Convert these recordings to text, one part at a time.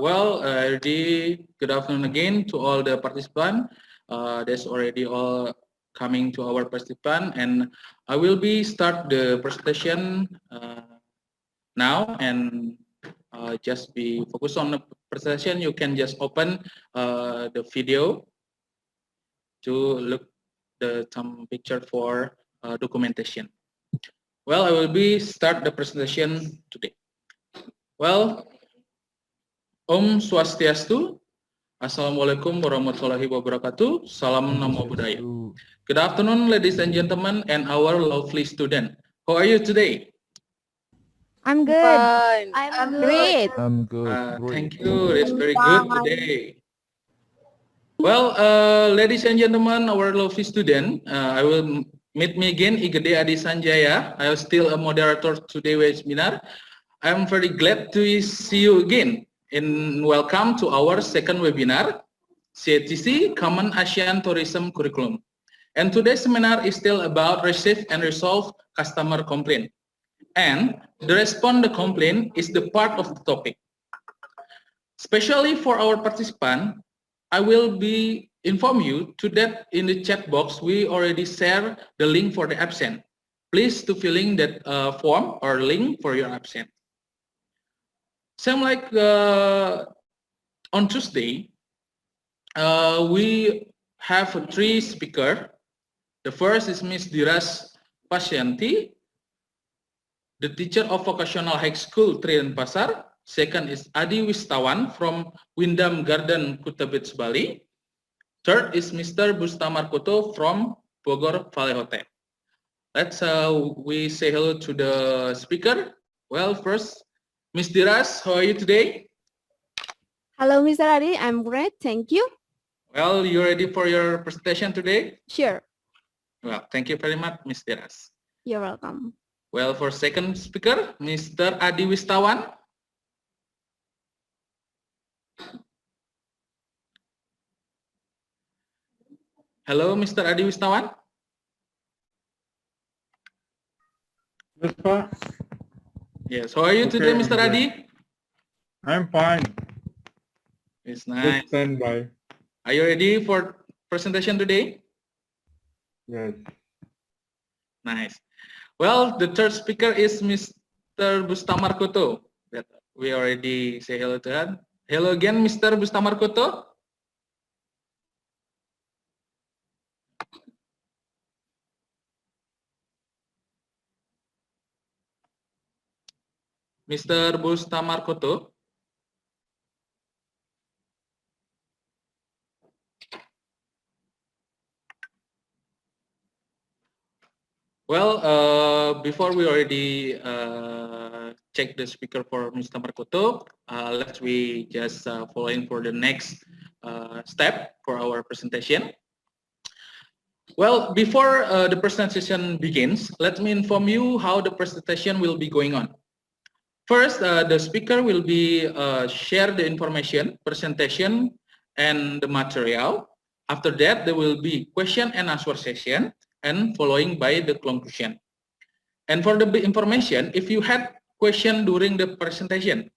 Already good afternoon again to all the participants. There's already all coming to our participant, and I will be start the presentation now, and just be focused on the presentation. You can just open the video to look the some picture for documentation. I will be start the presentation today. Om Swastiastu, Assalamualaikum warahmatullahi wabarakatuh, Salam Namo Buddhaya. Good afternoon, ladies and gentlemen, and our lovely student. How are you today? I'm good. Fine. I'm great. I'm good. Thank you. It's very good today. Ladies and gentlemen, our lovely student, I will meet me again, Igede Adi Sanjaya. I am still a moderator today webinar. I am very glad to see you again. And welcome to our second webinar, CTC Common Asian Tourism Curriculum. And today's seminar is still about receive and resolve customer complaint. And the respond the complaint is the part of the topic. Especially for our participant, I will be inform you to that in the chat box we already share the link for the absent. Please to filling that form or link for your absent. Same like on Tuesday, we have three speakers. The first is Miss Dhiras Pasyati, the teacher of vocational high school Denpasar. Second is Adi Wistawan from Windham Garden, Kuta Beach, Bali. Third is Mr. Bustamar Koto from Bogor Valley Hotel. Let's we say hello to the speaker. First, Miss Dhiras, how are you today? Hello, Mr. Adi. I'm great. Thank you. You ready for your presentation today? Sure. Thank you very much, Miss Dhiras. You're welcome. For second speaker, Mr. Adi Wistawan. Hello, Mr. Adi Wistawan. Yes, Pak. Yes, how are you today, Mr. Adi? I'm fine. It's nice. Just stand by. Are you ready for presentation today? Yes. Nice. The third speaker is Mr. Bustamar Koto. That we already say hello to him. Hello again, Mr. Bustamar Koto. Mr. Bustamar Koto. Before we already check the speaker for Mr. Markoto, let's we just following for the next step for our presentation. Before the presentation begins, let me inform you how the presentation will be going on. First, the speaker will be share the information, presentation, and the material. After that, there will be question and answer session, and following by the conclusion. And for the information, if you had question during the presentation,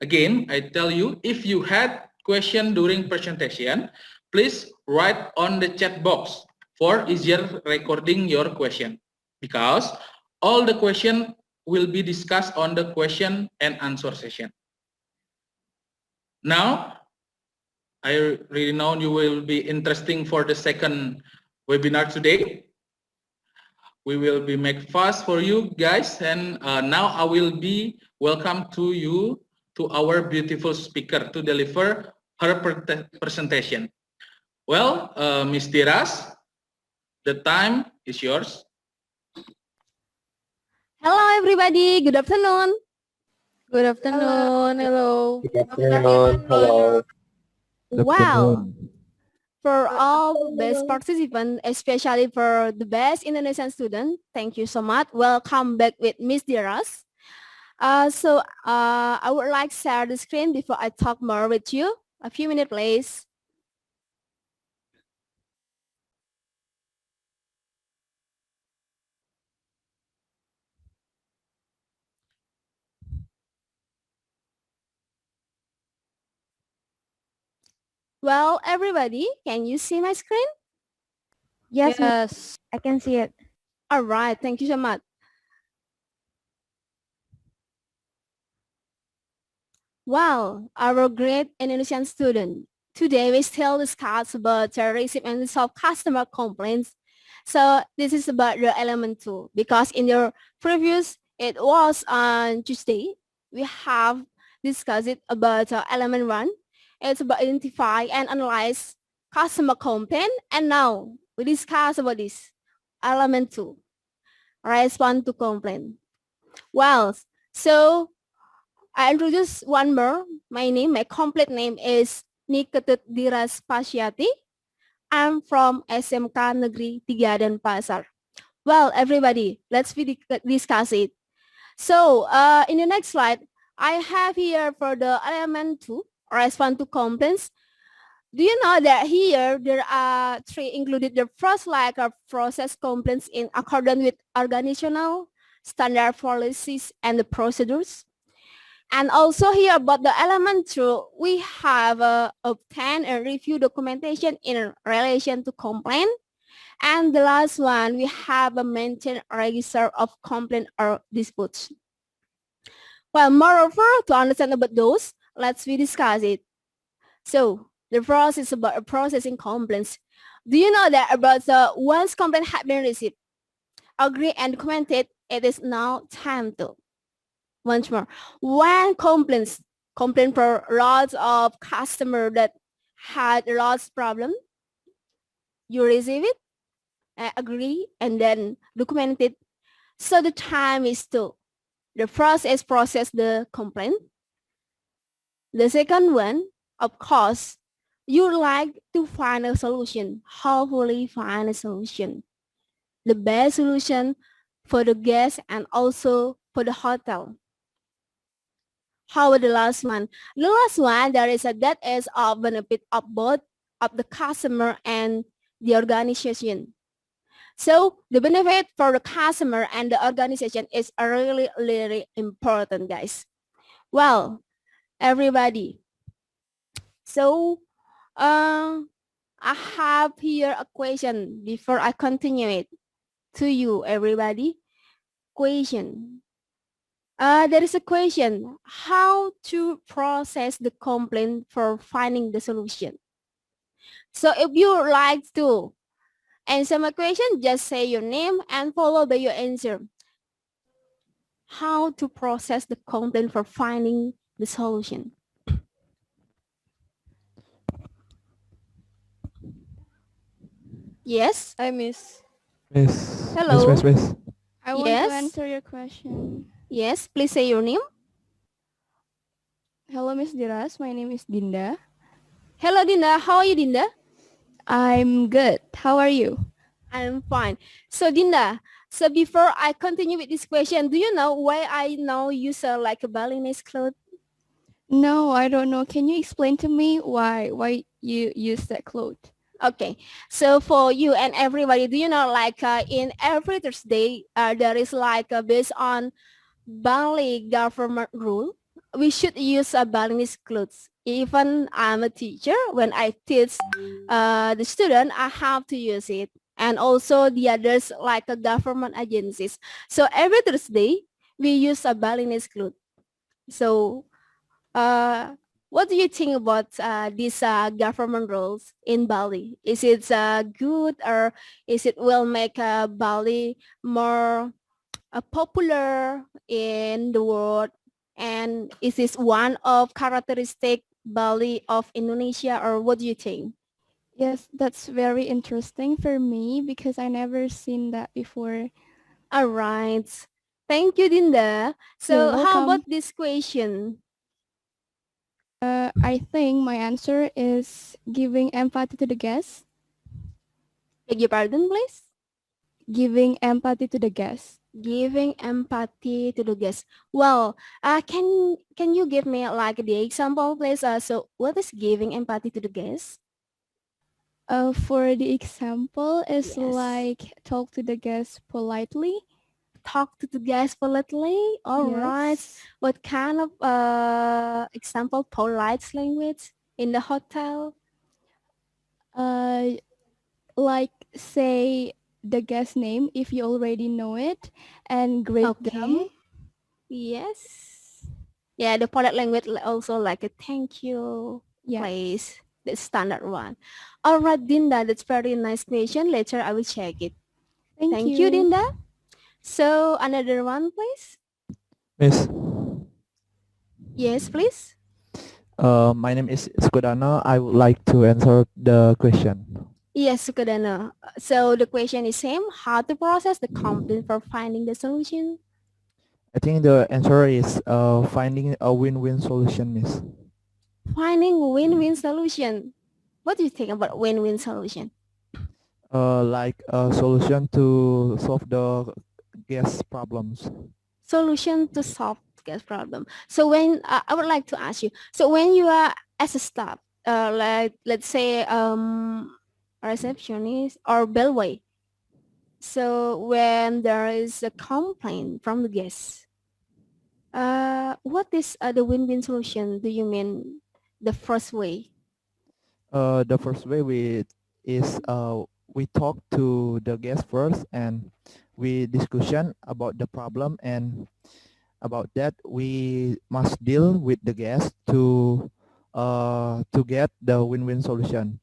again, I tell you, if you had question during presentation, please write on the chat box for easier recording your question, because all the question will be discussed on the question and answer session. Now, I really know you will be interesting for the second webinar today. We will be make fast for you guys, and now I will be welcome to you to our beautiful speaker to deliver her presentation. Ms. Dhiras, the time is yours. Hello, everybody. Good afternoon. Good afternoon. Hello. Good afternoon. Hello. Wow. For all best participants, especially for the best Indonesian student, thank you so much. Welcome back with Miss Dhiras. I would like to share the screen before I talk more with you. A few minutes, please. Well, everybody, can you see my screen? Yes, I can see it. All right, thank you so much. Well, our great Indonesian student, today we still discuss about receive and resolve customer complaints. So this is about the element 2 because in your previous, it was on Tuesday, we have discussed it about element 1. It's about identify and analyze customer complaint, and now we discuss about this element 2, respond to complaint. Well, so I introduce one more. My complete name is Ketut Dhiras Pasyati. I'm from SMK Negeri 3 Denpasar. Well, everybody, discuss it. So, in the next slide, I have here for the element 2, respond to complaints. Do you know that here there are 3 included? The first like of process complaints in accordance with organizational standard policies and the procedures. And also here about the element 2, we have obtained and review documentation in relation to complaint. And the last one, we have a maintain a register of complaint or disputes. Well, moreover, to understand about those, let's discuss it. So the first is about processing complaints. Do you know that about once complaint has been received, agreed and documented, it is now time to once more. When complaint for lots of customer that had lots problem, you receive it, agree, and then document it. So the time is to the first is process the complaint. The second one, of course, you like to find a solution. Hopefully find a solution. The best solution for the guest and also for the hotel. How about the last one? The last one, there is a that is of benefit of both of the customer and the organization. So the benefit for the customer and the organization is really, really important, guys. Well, everybody. So I have here a question before I continue it to you, everybody. Question. There is a question, how to process the complaint for finding the solution. So if you like to answer my question, just say your name and follow by your answer. How to process the complaint for finding the solution. Yes? I miss. Hello? I want Yes? to answer your question. Yes, please say your name. Hello, Miss Diras. My name is Dinda. Hello, Dinda. How are you, Dinda? I'm good. How are you? I'm fine. So, Dinda, so before I continue with this question, do you know why I now use like a Balinese cloth? No, I don't know. Can you explain to me why you use that cloth? Okay, so for you and everybody, do you know like in every Thursday there is like based on Bali government rule, we should use a Balinese clothes. Even I'm a teacher, when I teach the student, I have to use it. And also the others like a government agencies. So every Thursday, we use a Balinese cloth. So what do you think about these government rules in Bali? Is it good, or is it will make Bali more popular in the world? And is this one of characteristic Bali of Indonesia, or what do you think? Yes, that's very interesting for me because I never seen that before. All right. Thank you, Dinda. You're So how welcome. about this question? I think my answer is giving empathy to the guests. Beg your pardon, please? Giving empathy to the guests. Giving empathy to the guest. Well, can you give me like the example, please? So what is giving empathy to the guest? For the example is Yes. like talk to the guests politely. Talk to the guest politely. All right. Yes. What kind of example polite language in the hotel? Uh, like say the guest name if you already know it, and grade them. Okay. Yes. Yeah, the polite language also like a thank you, Yeah. please. The standard one. All right, Dinda, that's very nice question. Later I will check it. Thank Thank you, you. Dinda. So another one, please. Miss, Yes, please. my name is Skudana. I would like to answer the question. Yes, Sukadana. So the question is same. How to process the complaint for finding the solution? I think the answer is finding a win-win solution, Miss. Finding win-win solution. What do you think about win-win solution? Like a solution to solve the gas problems. Solution to solve gas problem. So when I would like to ask you, so when you are as a staff, like let's say a receptionist or bellboy, so when there is a complaint from the guest, what is the win-win solution? Do you mean the first way? The first way we talk to the guest first and we discussion about the problem, and about that we must deal with the guest to get the win-win solution.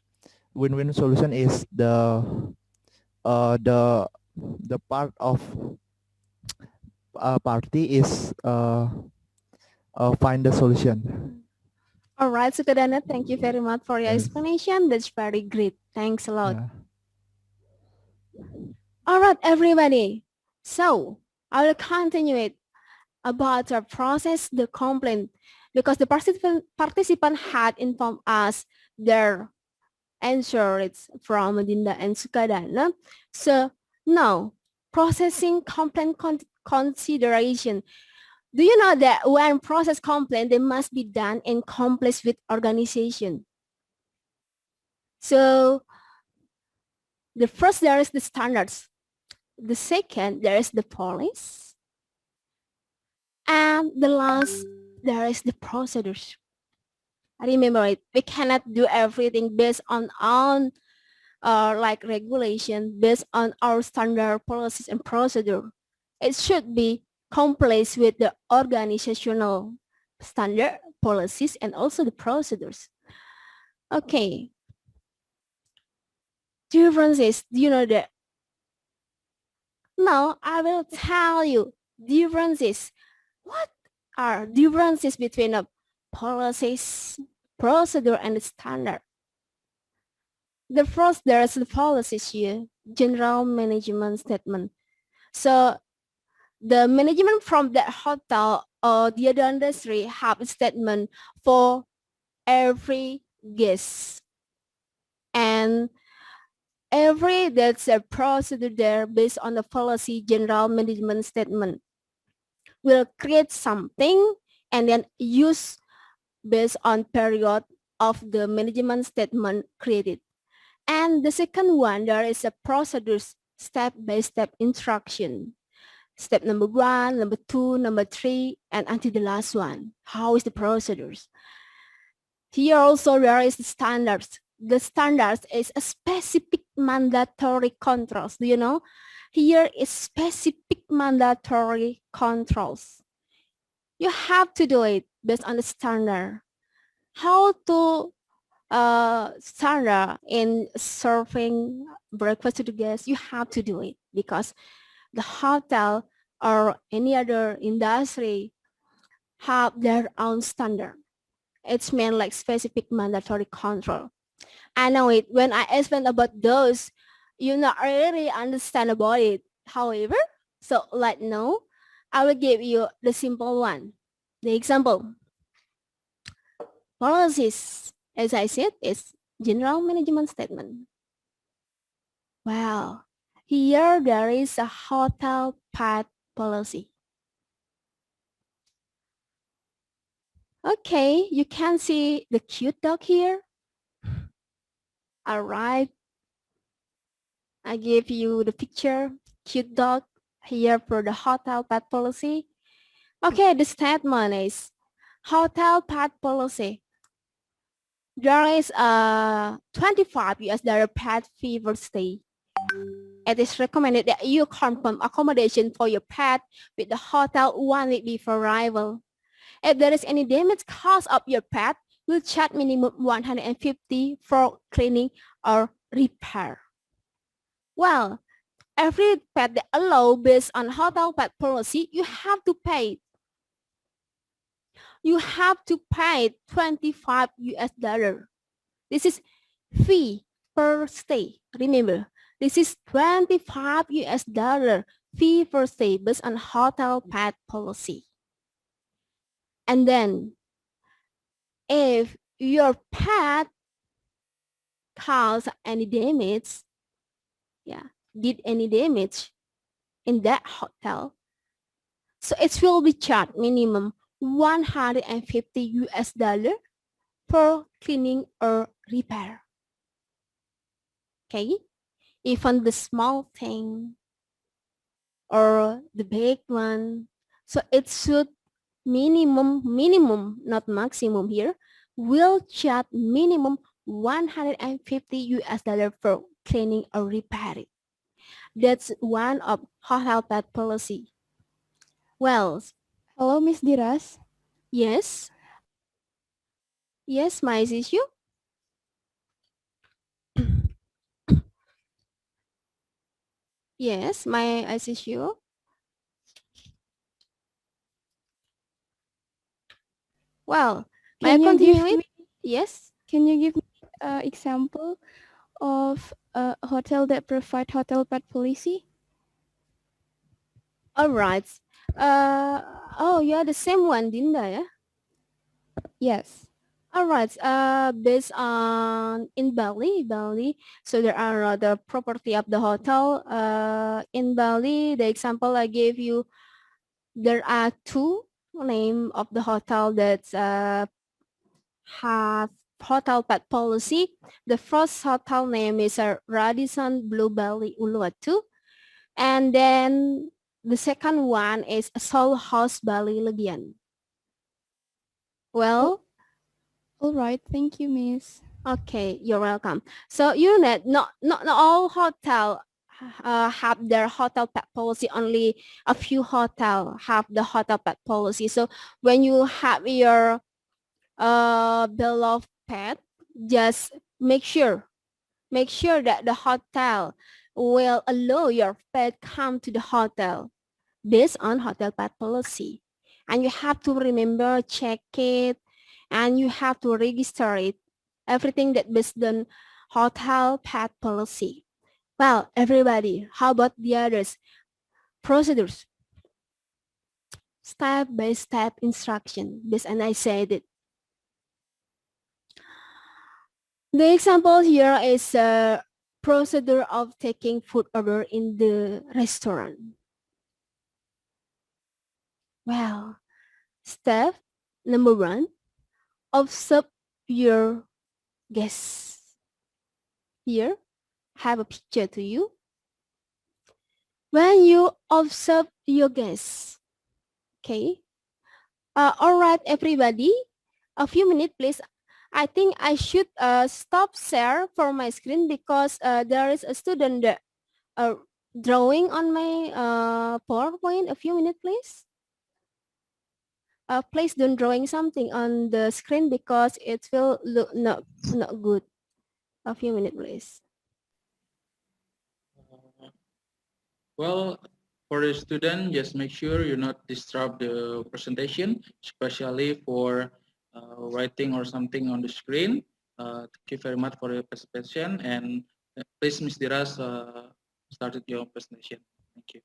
Win-win solution is the part of party is find the solution. All right, Sukadana, thank you very much for your Yes. explanation. That's very great. Thanks a lot. Yeah. All right, everybody. So I will continue it about the process, the complaint, because the participant had informed us their answer. It's from Dinda and Sukadana. So now processing complaint consideration. Do you know that when process complaint, they must be done in compliance with organization? So the first, there is the standards. The second, there is the police. And the last, there is the procedures. Remember it, we cannot do everything based on like regulation, based on our standard policies and procedure. It should be compliant with the organizational standard policies and also the procedures. Okay. Differences, do you know that? Now I will tell you differences. What are differences between a policies, procedure, and the standard? The first, there is the policies here, general management statement. So the management from that hotel or the other industry have a statement for every guest. And that's a procedure there based on the policy general management statement. Will create something and then use based on period of the management statement created. And the second one, there is a procedures step-by-step instruction. Step number 1, number 2, number 3, and until the last one. How is the procedures? Here also there is the standards. The standards is a specific mandatory controls. Do you know? Here is specific mandatory controls. You have to do it based on the standard. How to standard in serving breakfast to the guests, you have to do it because the hotel or any other industry have their own standard. It's meant like specific mandatory control. I know it. When I explain about those, you not really understand about it. However, so like now, I will give you the simple one. The example. Policies, as I said, is general management statement. Well, here there is a hotel pet policy. Okay, you can see the cute dog here. All right. I gave you the picture, cute dog here for the hotel pet policy. Okay, the statement is hotel pet policy. there is a $25 pet fee per stay. It is recommended that you confirm accommodation for your pet with the hotel 1 week before arrival. If there is any damage caused of your pet, we'll charge minimum 150 for cleaning or repair. Well, every pet that allow based on hotel pet policy, you have to pay. You have to pay $25. This is fee per stay. Remember, this is $25 fee per stay based on hotel pet policy. And then if your pet caused any damage, did any damage in that hotel, so it will be charged minimum $150 for cleaning or repair. Okay, even the small thing or the big one, so it should minimum, not maximum here, will charge minimum $150 for cleaning or repairing. That's one of hotel pet policy. Well, Hello, Miss Dhiras. yes. Yes, my issue. Yes, my issue. Well, may I Can you continue give it? me, Yes. can you give me an example of a hotel that provide hotel pet policy? All right. Oh, yeah, the same one, Dinda, yeah? Yes. All right. Based on in Bali, so there are other property of the hotel. In Bali, the example I gave you, there are two name of the hotel that have hotel pet policy. The first hotel name is Radisson Blue Bali Uluwatu, and then the second one is Soul House Bali Legian. Well, All right. Thank you, Miss. okay, you're welcome. So you know that not all hotel have their hotel pet policy. Only a few hotel have the hotel pet policy. So when you have your beloved pet, just make sure that the hotel will allow your pet come to the hotel based on hotel pet policy. And you have to remember, check it, and you have to register it. Everything that based on hotel pet policy. Well, everybody, how about the others? Procedures. Step-by-step instruction, based and I said it. The example here is a procedure of taking food order in the restaurant. Well, step number 1, observe your guests. Here, have a picture to you. When you observe your guests, okay. All right, everybody, a few minutes, please. I think I should stop share for my screen because there is a student that, drawing on my PowerPoint. A few minutes, please. Please don't drawing something on the screen because it will look not good. A few minutes, please. Well, for the student, just make sure you not disturb the presentation, especially for writing or something on the screen. Thank you very much for your participation, and please, Ms. Dhiras, started your presentation. Thank you.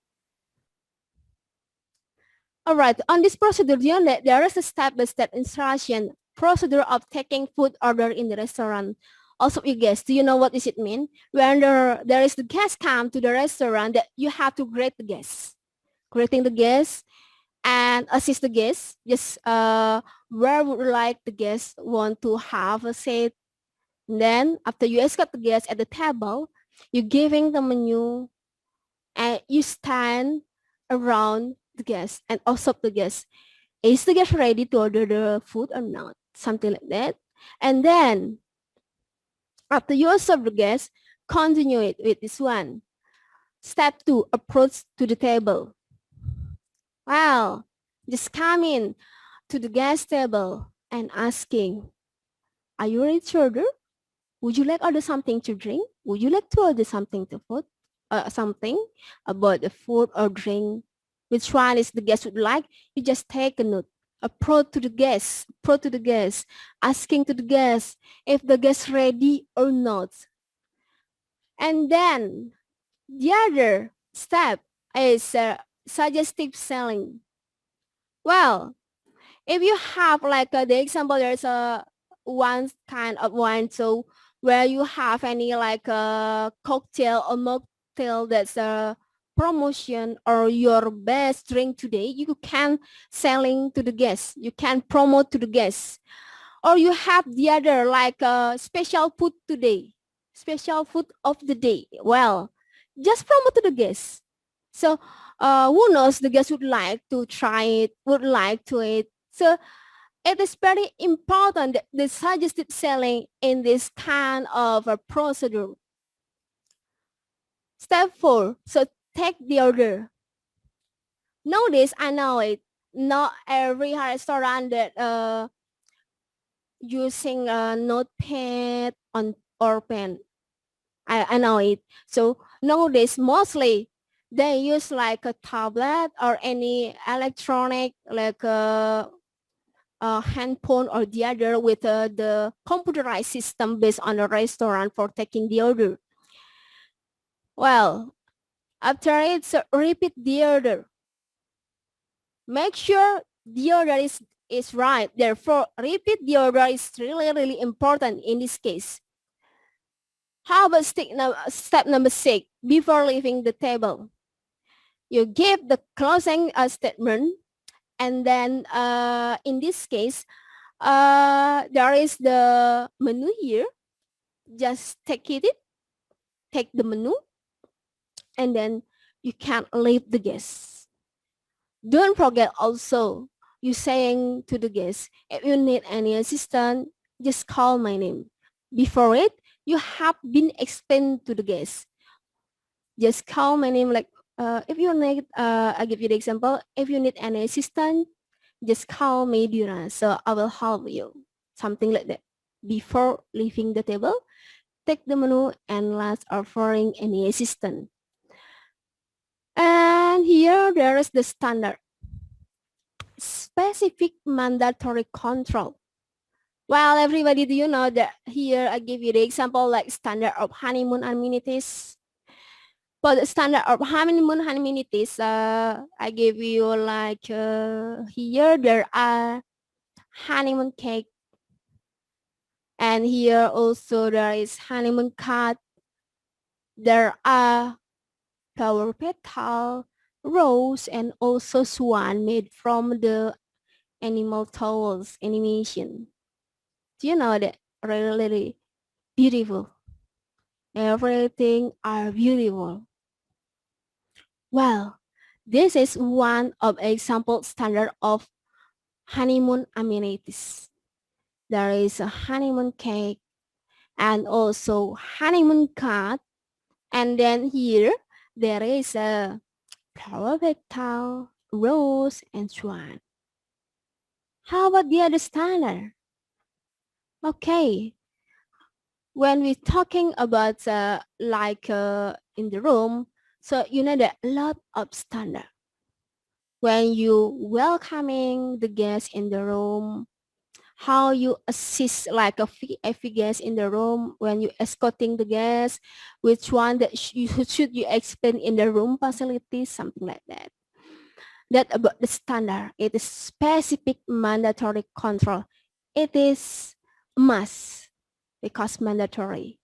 All right, on this procedure, you know, there is a step-by-step instruction procedure of taking food order in the restaurant. Also, you guess, do you know what does it mean? When there is the guest come to the restaurant, that you have to greet the guests, greeting the guests and assist the guests. Just where would you like the guests want to have a seat? And then after you escort the guests at the table, you giving the menu, and you stand around the guest and observe the guest. Is the guest ready to order the food or not? Something like that. And then after you serve the guest, continue it with this one. Step 2, approach to the table. Well, just come in to the guest table and asking, are you ready to order? Would you like order something to drink? Would you like to order something to food? Something about the food or drink? Which one is the guest would like? You just take a note. Approach to the guest, asking to the guest if the guest ready or not. And then the other step is suggestive selling. Well, if you have like the example, there's a one kind of wine, so where you have any like a cocktail or mocktail that's a promotion or your best drink today, you can selling to the guests. You can promote to the guests. Or you have the other like special food today, special food of the day. Well, just promote to the guests. So who knows, the guest would like to try it, would like to eat. So it is very important that the suggested selling in this kind of a procedure. Step 4, so take the order. Nowadays, I know it, not every restaurant that using a notepad on or pen. I know it. So nowadays, mostly they use like a tablet or any electronic like a handphone or the other with the computerized system based on a restaurant for taking the order. Well, after it, so repeat the order. Make sure the order is right. Therefore, repeat the order is really important in this case. How about step number 6, before leaving the table? You give the closing statement, and then in this case, there is the menu here. Just take the menu, and then you can leave the guest. Don't forget also, you saying to the guest, if you need any assistance, just call my name. Before it, you have been explained to the guest. Just call my name, like if you need, I give you the example, if you need any assistance, just call me Dira, so I will help you. Something like that. Before leaving the table, take the menu and last offering any assistance. And here there is the standard. Specific mandatory control. Well, everybody, do you know that here I give you the example like standard of honeymoon amenities. For the standard of honeymoon amenities, I give you like here there are honeymoon cake, and here also there is honeymoon card. There are flower petal, rose, and also swan made from the animal towels animation. Do you know that? Really beautiful. Everything are beautiful. Well, this is one of example standard of honeymoon amenities. There is a honeymoon cake and also honeymoon card, and then here there is a flower petal, rose, and swan. How about the other standard? Okay, when we're talking about like in the room, so you know that a lot of standard. When you welcoming the guest in the room, how you assist like a VIP guest in the room, when you escorting the guest, which one that should you explain in the room facilities, something like that. That about the standard. It is specific mandatory control. It is must because mandatory.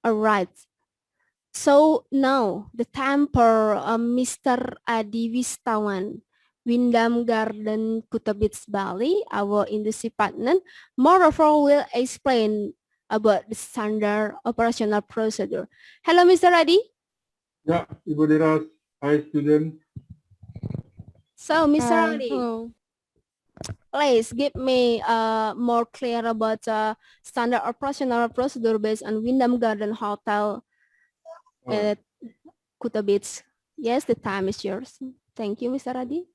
All right. So now the time for Mr. Adi Wistawan, Windham Garden, Kuta Beach, Bali, our industry partner, moreover will explain about the standard operational procedure. Hello, Mr. Adi. Ya, Ibu Diras. Hi, student. So, Mr. Hi. Adi, Hello. please give me more clear about standard operational procedure based on Wyndham Garden Hotel at Kuta Beach. Yes, the time is yours. Thank you, Mr. Radi.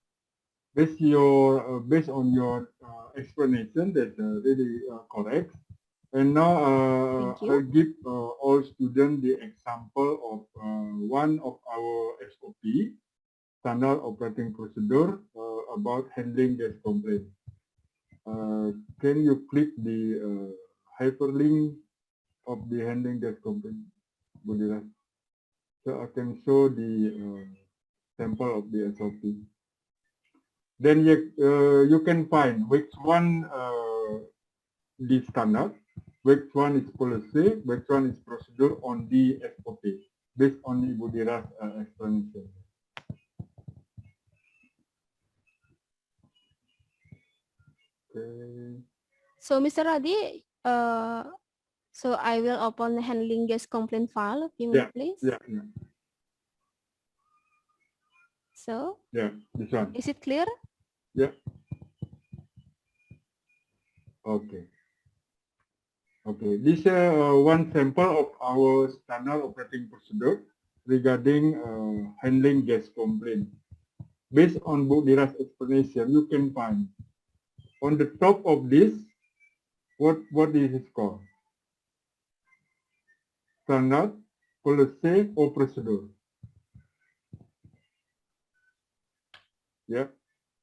Based on your explanation, that's really correct. And now Thank you. I'll give all students the example of one of our SOP, standard operating procedure, about handling gas complaint. Can you click the hyperlink of the handling gas complaint, Budira? So I can show the sample of the SOP. Then you can find which one the standard, which one is policy, which one is procedure on the SOP, based on Ibu Dira's explanation. Okay. So, Mr. Radi, so I will open the handling gas complaint file. Give me, please. Yeah. So, Yeah, this one. is it clear? Yeah. Okay. Okay. This is one sample of our standard operating procedure regarding handling gas complaint. Based on Bu Dira's explanation, you can find on the top of this, what is it called? Standard, policy, or procedure? Yeah,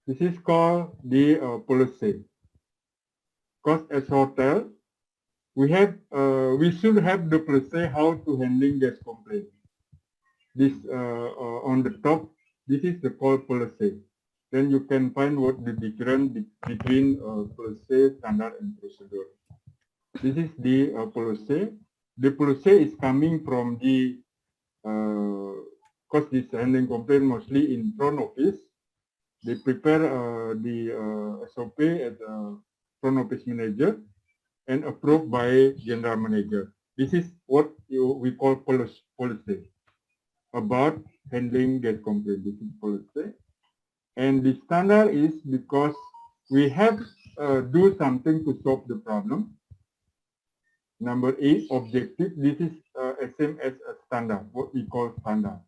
this is called the policy. Because as hotel, we should have the policy how to handling gas complaint. This on the top, this is the called policy. Then you can find what the difference between policy, standard, and procedure. This is the policy. The policy is coming from the because this handling complaint mostly in front office. They prepare the SOP at front office manager and approved by general manager. This is what we call policy about handling gas complaint. This is policy. And the standard is because we have do something to solve the problem. Number 8, objective. This is same as a standard, what we call standard.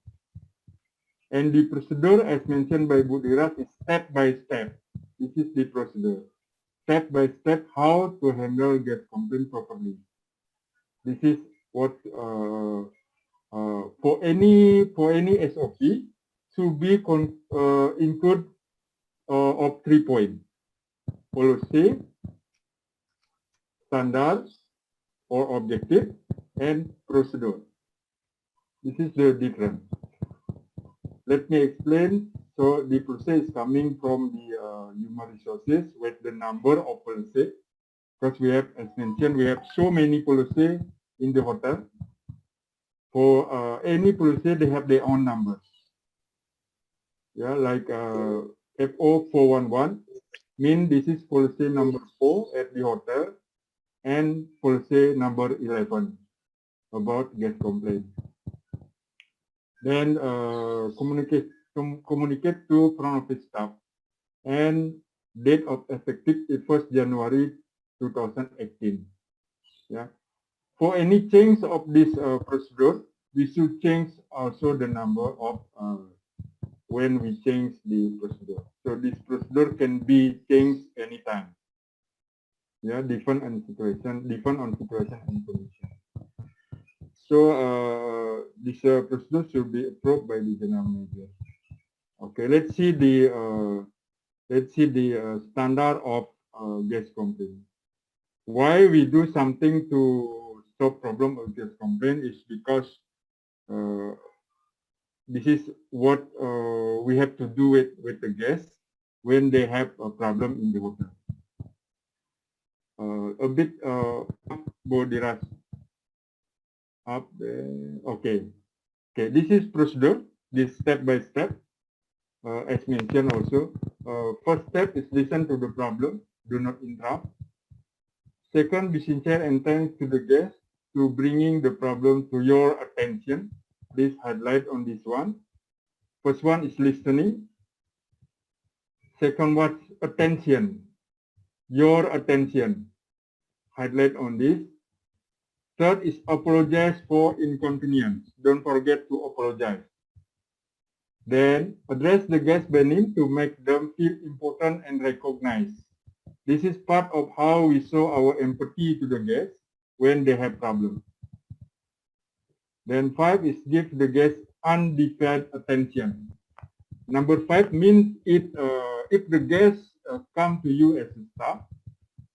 And the procedure, as mentioned by Bu Dira, is step by step. This is the procedure. Step by step, how to handle gas complaint properly. This is what for any SOP should be include of 3 points: policy, standard or objective, and procedure. This is the difference. Let me explain. So the process is coming from the human resources with the number of policy. Because we have, as mentioned, we have so many policy in the hotel. For any policy, they have their own numbers. Yeah, like FO 411 mean this is policy number 4 at the hotel, and policy number 11 about gas complaint. Then communicate to front office staff, and date of effective is 1st January 2018. Yeah. For any change of this procedure, we should change also the number of when we change the procedure. So this procedure can be changed anytime. Yeah, depend on situation and condition. So this procedure should be approved by the general manager. Okay, let's see the standard of gas complaint. Why we do something to solve problem of gas complaint is because this is what we have to do with the guests when they have a problem in the hotel. A bit Bu Dira's up there. Okay. This is procedure. This step by step, as mentioned also. First step is listen to the problem. Do not interrupt. Second, be sincere and thanks to the guest to bringing the problem to your attention. Please highlight on this one. First one is listening. Second one, attention. your attention. Highlight on this. Third is apologize for inconvenience. Don't forget to apologize. Then address the guest by name to make them feel important and recognized. This is part of how we show our empathy to the guests when they have problems. Then 5 is give the guest undivided attention. Number 5 means if the guests come to you as a staff,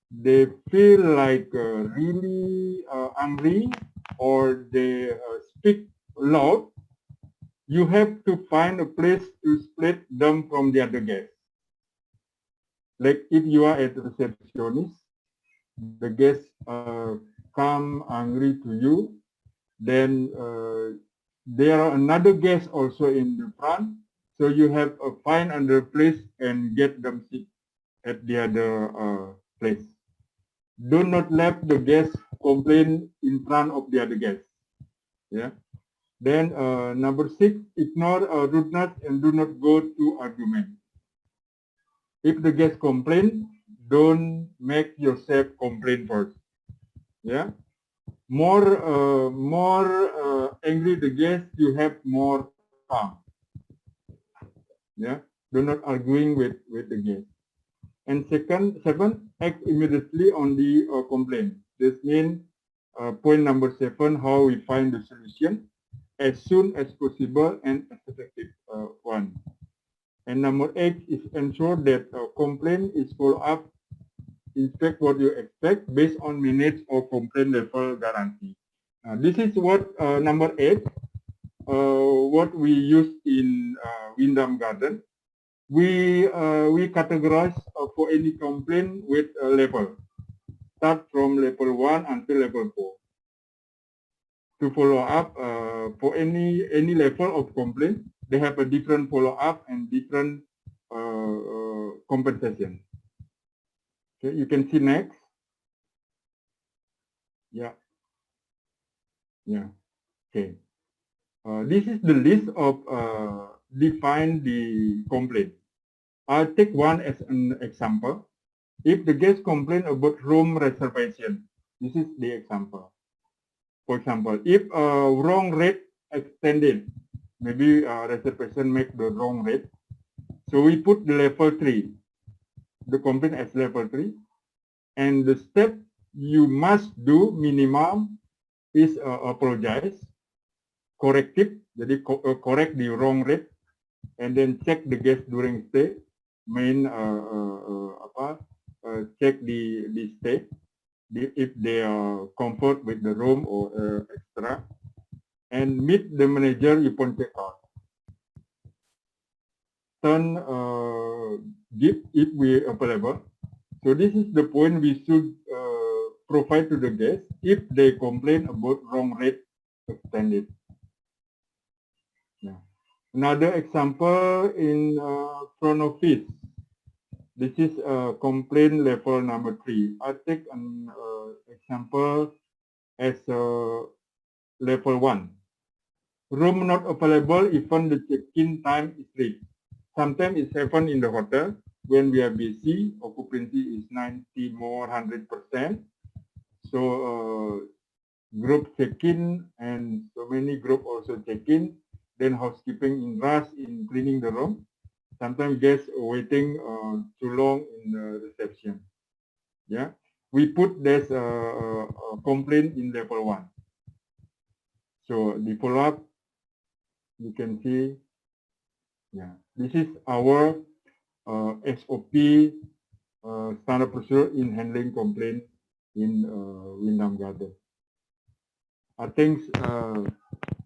they feel like really angry or they speak loud, you have to find a place to split them from the other guests. Like if you are at the receptionist, the guests come angry to you, then there are another guest also in the front, so you have to find another place and get them sit at the other place. Do not let the guests complain in front of the other guests. Yeah. Then number 6, ignore rudeness and do not go to argument. If the guest complain, don't make yourself complain first. Yeah. More angry the guest, you have more calm. Yeah. Do not arguing with the guest. And seven, act immediately on the complaint. This means point number 7, how we find the solution as soon as possible and as effective one. And number 8 is ensure that complaint is follow up. Inspect what you expect based on minutes or complaint level guarantee. This is what number 8. What we use in Windham Garden. We categorize for any complaint with a level. Start from level 1 until level 4. To follow up for any level of complaint, they have a different follow up and different compensation. Okay, you can see next. Yeah. Yeah. Okay. This is the list of define the complaint. I'll take one as an example. If the guest complain about room reservation, this is the example. For example, if wrong rate extended, maybe reservation make the wrong rate, so we put the level 3, the complaint as level 3, and the step you must do minimum is apologize, corrective, jadi correct the wrong rate, and then check the guest during stay, check the stay, if they are comfort with the room or extra, and meet the manager upon check out. Turn gift if we available. So this is the point we should provide to the guest if they complain about wrong rate extended. Yeah. Another example in front office. This is complaint level number 3. I take an example as level 1. Room not available even the check-in time is late. Sometimes it happens in the hotel when we are busy, occupancy is 90 more 100%. So group check-in and so many group also check-in. Then housekeeping in rush in cleaning the room. Sometimes guests waiting too long in the reception. Yeah, we put this complaint in level 1. So the follow-up, you can see. Yeah, this is our SOP standard procedure in handling complaint in Windham Garden. I think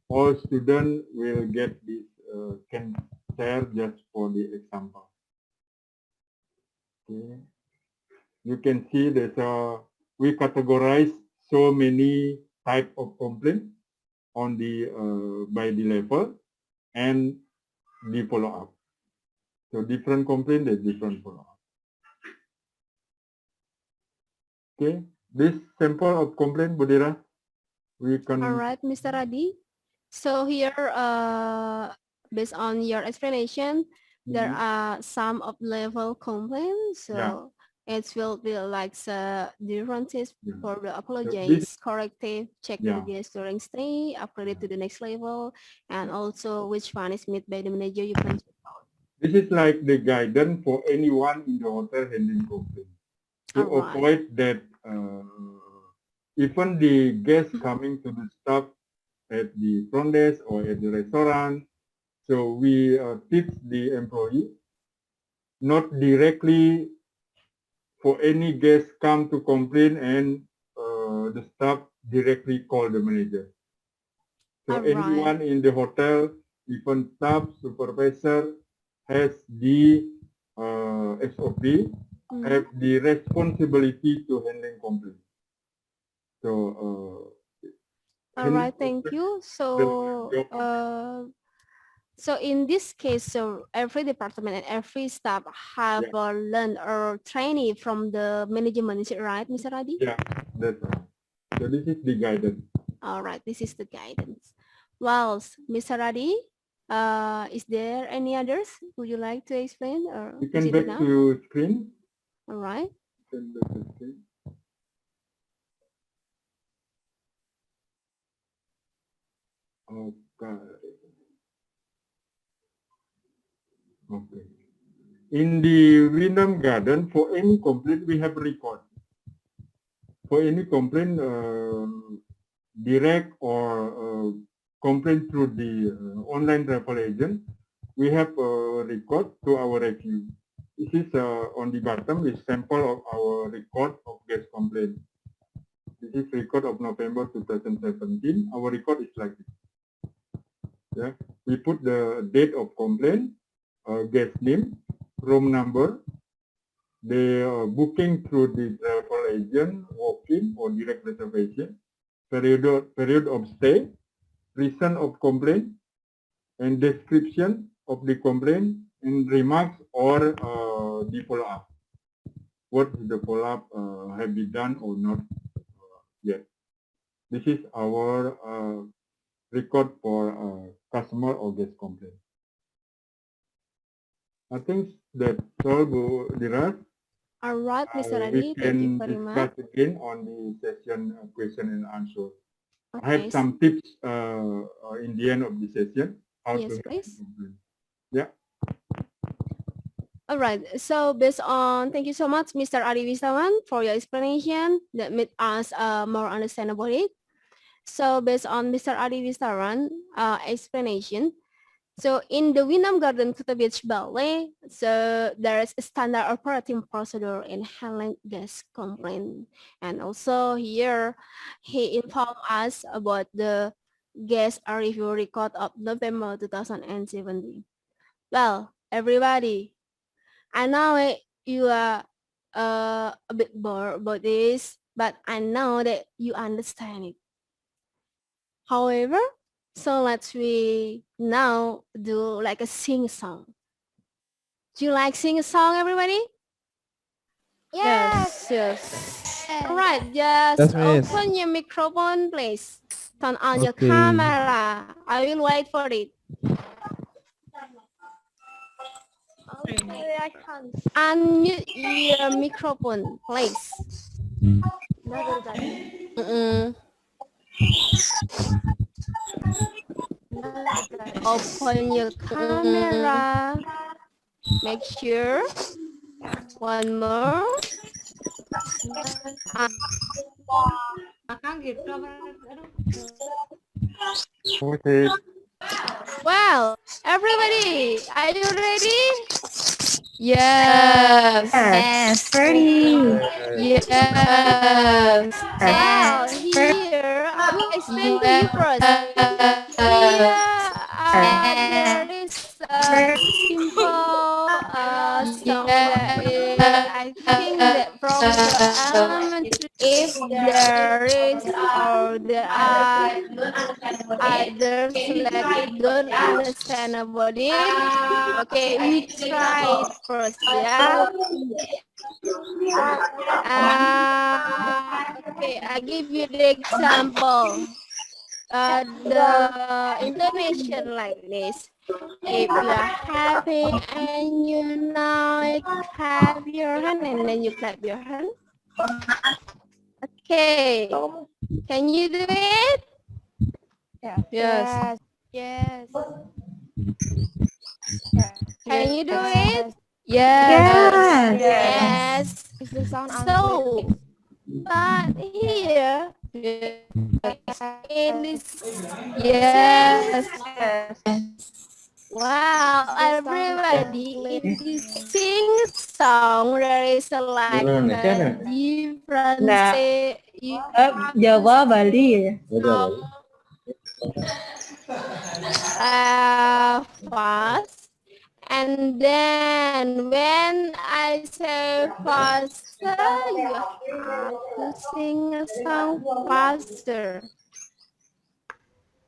all students will get this, can share just for the example. Okay. You can see there's we categorize so many type of complaint on the by the level and the follow-up. So different complaint, there's different follow-up. Okay, this sample of complaint, Budira, we can. All right, Mr. Radi. So here, based on your explanation, there are some of level complaints. So It will be like differences Yeah. for the So apologize, corrective, check the yeah, guest during stay, upgrade it to the next level, and also which one is met by the manager you can check out. this is like the guidance for anyone in the hotel handling complaint to All right. avoid that even the guests coming to the staff at the front desk or at the restaurant. So we teach the employee not directly for any guest come to complain and the staff directly call the manager. So All right. anyone in the hotel, even staff, supervisor, has the SOP, Mhm. have the responsibility to handling complaint. So All handling right. Thank complaint you. the job. So in this case, so every department and every staff have Yeah, learned or training from the management, is it right, Mr. Radi? yeah, that's right. So this is the guidance. All right, this is the guidance. Well, Mr. Radi, is there any others? Would you like to explain or You is can it back enough? to screen. All right. You can back to screen. Okay. Okay. In the Wyndham Garden, for any complaint, we have record. For any complaint, direct or complaint through the online travel agent, we have a record to our review. This is on the bottom is sample of our record of guest complaint. This is record of November 2017. Our record is like this. Yeah, we put the date of complaint, guest name, room number, the booking through the travel agent, walk-in or direct reservation, period of stay, reason of complaint, and description of the complaint, and remarks or the follow-up. What the follow-up have been done or not yet. This is our record for customer or guest complaint. I think that's all, Bu Dhiras. All right, Mr. We Radi, thank you can very much. discuss again on the session question and answer. I have Okay. some tips in the end of the session how Yes, to please. complain. Yeah. All right. So based on, thank you so much, Mr. Ari Wisawan, for your explanation that made us more understandable it. So based on Mr. Ari Wisawan explanation, so in the Winam Garden Kuta Beach Ballet, so there is a standard operating procedure in handling guest complaint. And also here, he informed us about the guest review record of November 2017. Well, everybody, I know you are a bit bored about this, but I know that you understand it. However, so let's we now do like a sing song. Do you like sing a song, everybody? Yes, yes. All right, just Yes, miss. open your microphone, please. Turn on your Okay. camera. I will wait for it. Unmute your microphone, please. Mm-mm. Open your camera. Make sure. One more. Okay. Well, everybody, are you ready? Yes. Yes, ready. Yes. Well, here I will explain to you first. Here there is a simple song that I think that from the elementary, if there is or there are others like don't understand about it, okay, we try it first, yeah. Okay, I give you the example. the intonation like this. If you're happy and you know it, clap your hand and then you clap your hand. Okay. Can you do it? Yes. Yes. Can you do it? Yes. Yes. Yes. Is the sound So, but here, in this Yes. wow, everybody in this sing song there is a like a different Nggak, say you have to Jawa Bali sing ya. song fast, and then when I say faster you have to sing a song faster.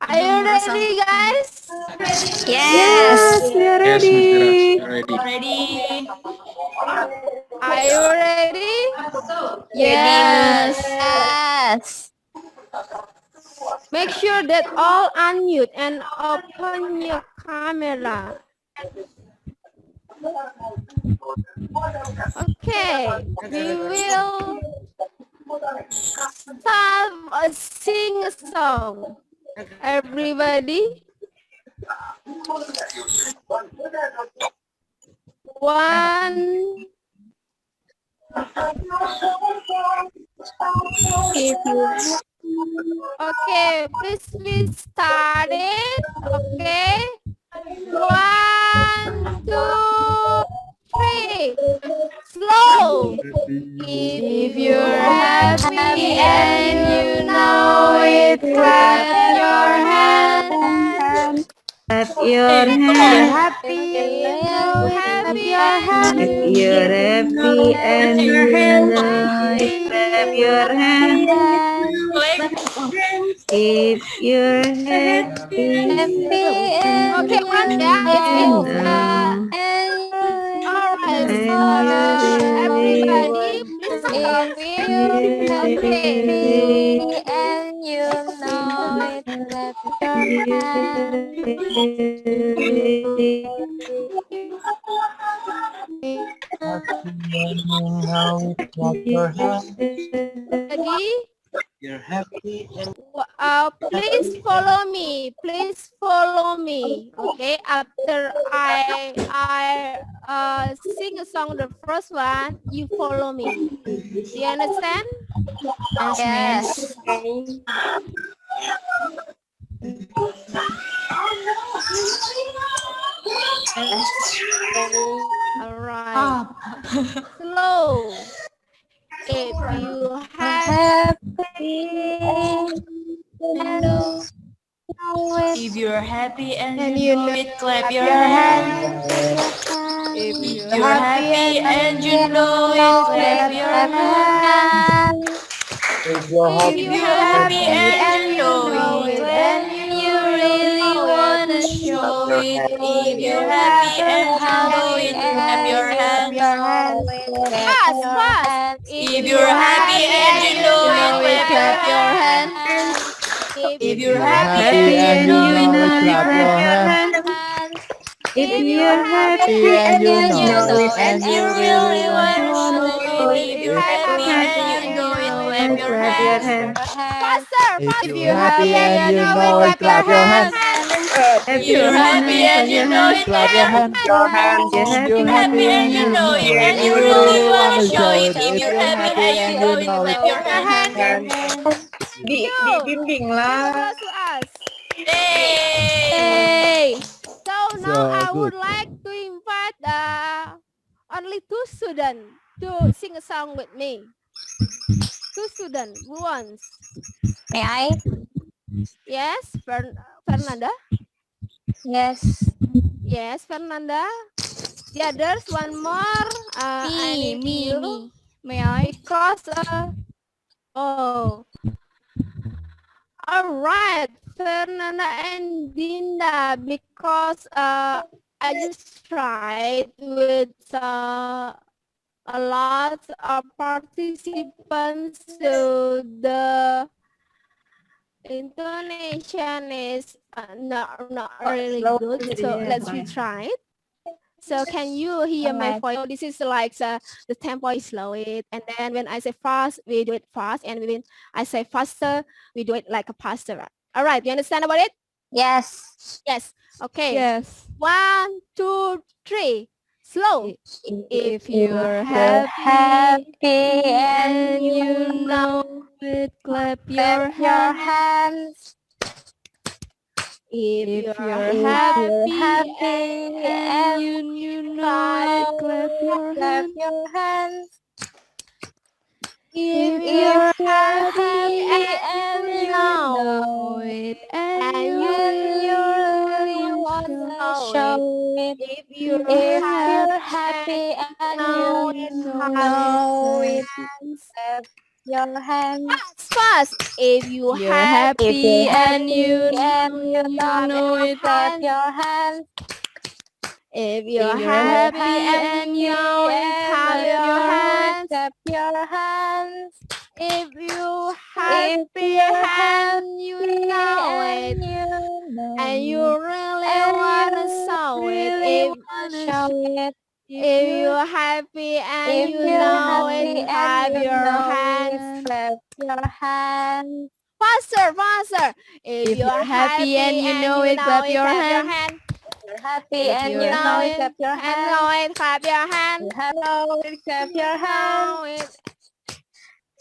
Are you ready, guys? Yes, we are Yes, Miss Diras, ready. you're ready. Are you ready? Yes. Yes. Make sure that all unmute and open your camera. Okay, we will start sing a song. Everybody, one. If you Okay, please we start it. Okay, one, two, three. Slow. If you're happy and you know it, clap your hands. clap your If you're hands. happy and you If know you're it, clap happy your and If hands. you you're happy and you know it, clap your hands. If you're happy okay, one, and yeah, you it's know all right. and Everybody, please stop it. Okay. Ready? Please follow me. Please follow me. Okay. After I sing a song, the first one, you follow me. Do you understand? Yes. All right. Slow. If you know If you're happy and And you you know know it, clap clap your your hands. hands. If If you're you're happy happy and and you you know know it, it, clap clap your your hands. hands. if If If you you're you're have happy happy and and you you know know it, it, and and you you really know it, wanna show it. If if you're you're happy happy and you and know you it, clap know your it, clap hands. your hands. fast, fast. If If you're you're happy happy and And you and know you it, know know it, clap it, your clap your hands. hands. if If If you're you're happy happy and you and you know it, know it, clap your clap your hands. hands. If if If you're you're you're happy Happy happy and happy you and and you you know know it, know it, it, and and And you you you and really really you want wanna to want show to show it. show it. it. If if you're If you're you're happy happy and happy you and know you it, know clap it, and your clap clap your hands. hands. your hands. faster, If If you're you're faster. happy happy and and you you If know know it, it, clap your clap your hands. hands. If If If you're you're you're happy, happy happy and clap and you your you know know hands. it, it, clap Clap your your clap. hands. hands. If If you're If you're you're happy, happy happy and and you you know it, know it, and you you really really want wanna to show show it. it. If If you're you're happy happy and and you you know it, know clap it, your Clap your hands. hand. di You, bimbing very lah. close to us. Hey! Hey. So now so I good. would like to invite only two students to sing a song with me. Two students, who wants? May I? Yes, Fernanda. Yes. Yes, Fernanda. The others, one more. I need you Me. May I? because oh, all right, Fernanda and Dinda, because I just tried with a lot of participants, so intonation is not really slow good, gitu so ya, let's Bang, ya. retry it. So can you hear my Alright. voice? This is like the tempo is slow it, and then when I say fast, we do it fast, and when I say faster, we do it like a faster. All right, you understand about it? Yes. Yes. Okay. Yes. 1, 2, 3. Slow. If You're you're happy and and you you know, know it, clap clap your your hands. hands. If If you're you're If you're happy happy and and you know clap, it, clap your clap hands. your hands. if If you're you're happy happy and and you you know Know know it it, and and you you and you really really want want to to wanna show. know it. show it. If you're You're If you're happy happy happy and and know you it, clap it, know your clap. it, hands. clap your hands. Fast, fast. If you You're happy If you're happy and happy you and you clap know know your it, it. clap hands. your hands. If you're If you're You're happy happy and and happy you know it, and clap clap you your your know it, hands. clap your hands. If you If happy you're and you happy know it, and you know and you it, really and wanna you show it. really wanna show it. If you're happy and If you you're know it, happy and clap you your know it, hands. clap your hands. Faster, faster. If If you're you're happy and happy you and know you it, know clap it, your clap your hands. hands. You're happy If and you you know know it, it clap your and know hands. it, clap your hands. You have know it, clap your hands. Know it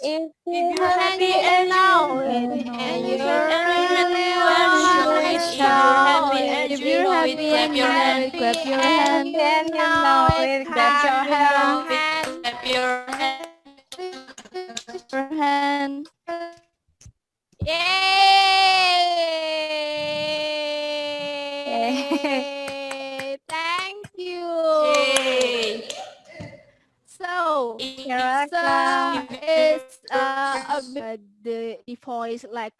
If If you're you're and happy happy you and and you know you it know and know you it, it, and you really really you wanna show wanna wanna it. If you're show show happy it. it. and If you you're know If it, happy you're clap and your you know hands. it, clap happy your You're and hands. happy you and you know know it, it, clap clap your You your know hands. it, hands. clap your hands. Your hand. Yay! Thank you. Yay! So, You're so welcome. it's the voice like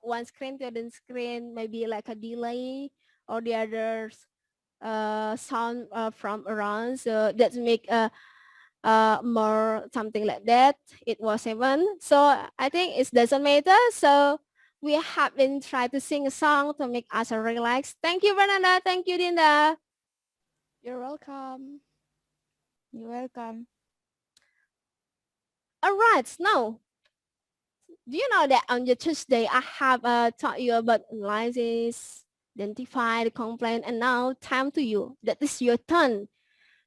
one screen to the screen, maybe like a delay or the others sound from around. So that make more something like that. It was 7. So I think it doesn't matter. So we have been trying to sing a song to make us relax. Thank you, Fernanda. Thank you, Dinda. You're welcome. You're welcome. All right, now, do you know that on the Tuesday I have taught you about analysis, identify the complaint, and now time to you. That is your turn.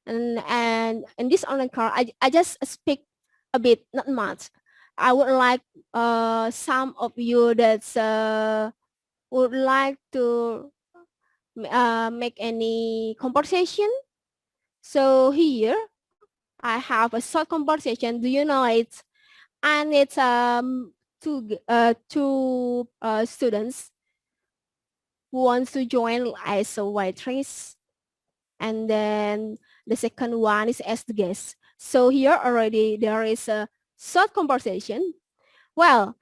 And in this online call, I just speak a bit, not much. I would like some of you that would like to make any conversation. So here I have a short conversation. Do you know it? And it's two students who wants to join as a waitress, and then the second one is as the guest. So here already there is a short conversation. Well,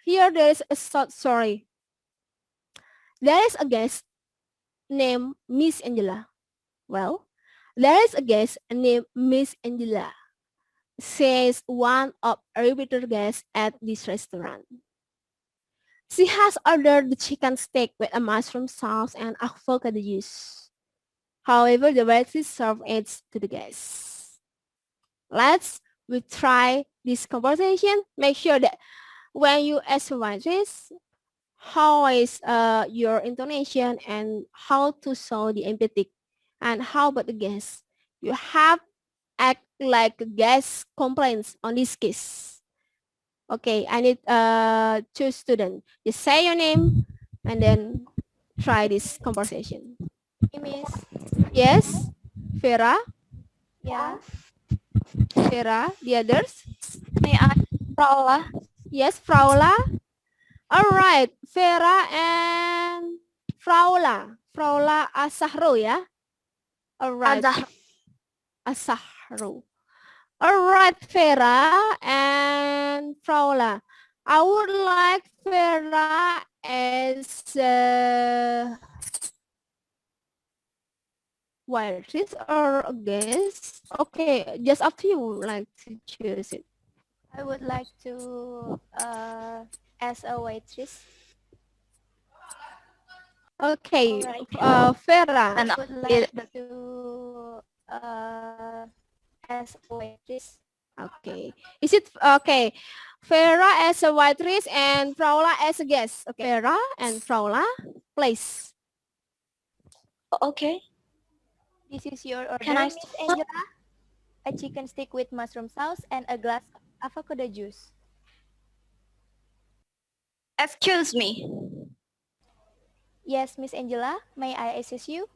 here there is a short story. There is a guest named Miss Angela. Well, there is a guest named Miss Angela, says one of our repeated guests at this restaurant. She has ordered the chicken steak with a mushroom sauce and avocado juice. However, the waitress served it to the guests. Let's we try this conversation. Make sure that when you ask a waitress, how is your intonation and how to show the empathy, and how about the guest? You have act like a guest complaints on this case. Okay, I need two students. Just say your name and then try this conversation. Miss. Yes, Vera, Yeah. Vera, the others. May I, Paula? Yes, Fraula. All right, Vera and Fraula. Fraula Asahro ya. All right, Asahro. All right, Vera and Fraula. I would like Vera as waitress or a guest. Okay, just up to you. Like to choose it. I would like to as a waitress. Okay, Alright. Vera. And I would like to as a waitress. Okay. Is it okay? Vera as a waitress and Fraula as a guest. Okay. Vera and Fraula, please. Okay. This is your order, Can I Miss Angela. A chicken stick with mushroom sauce and a glass of avocado juice. Excuse me. Yes, Miss Angela. May I assist you?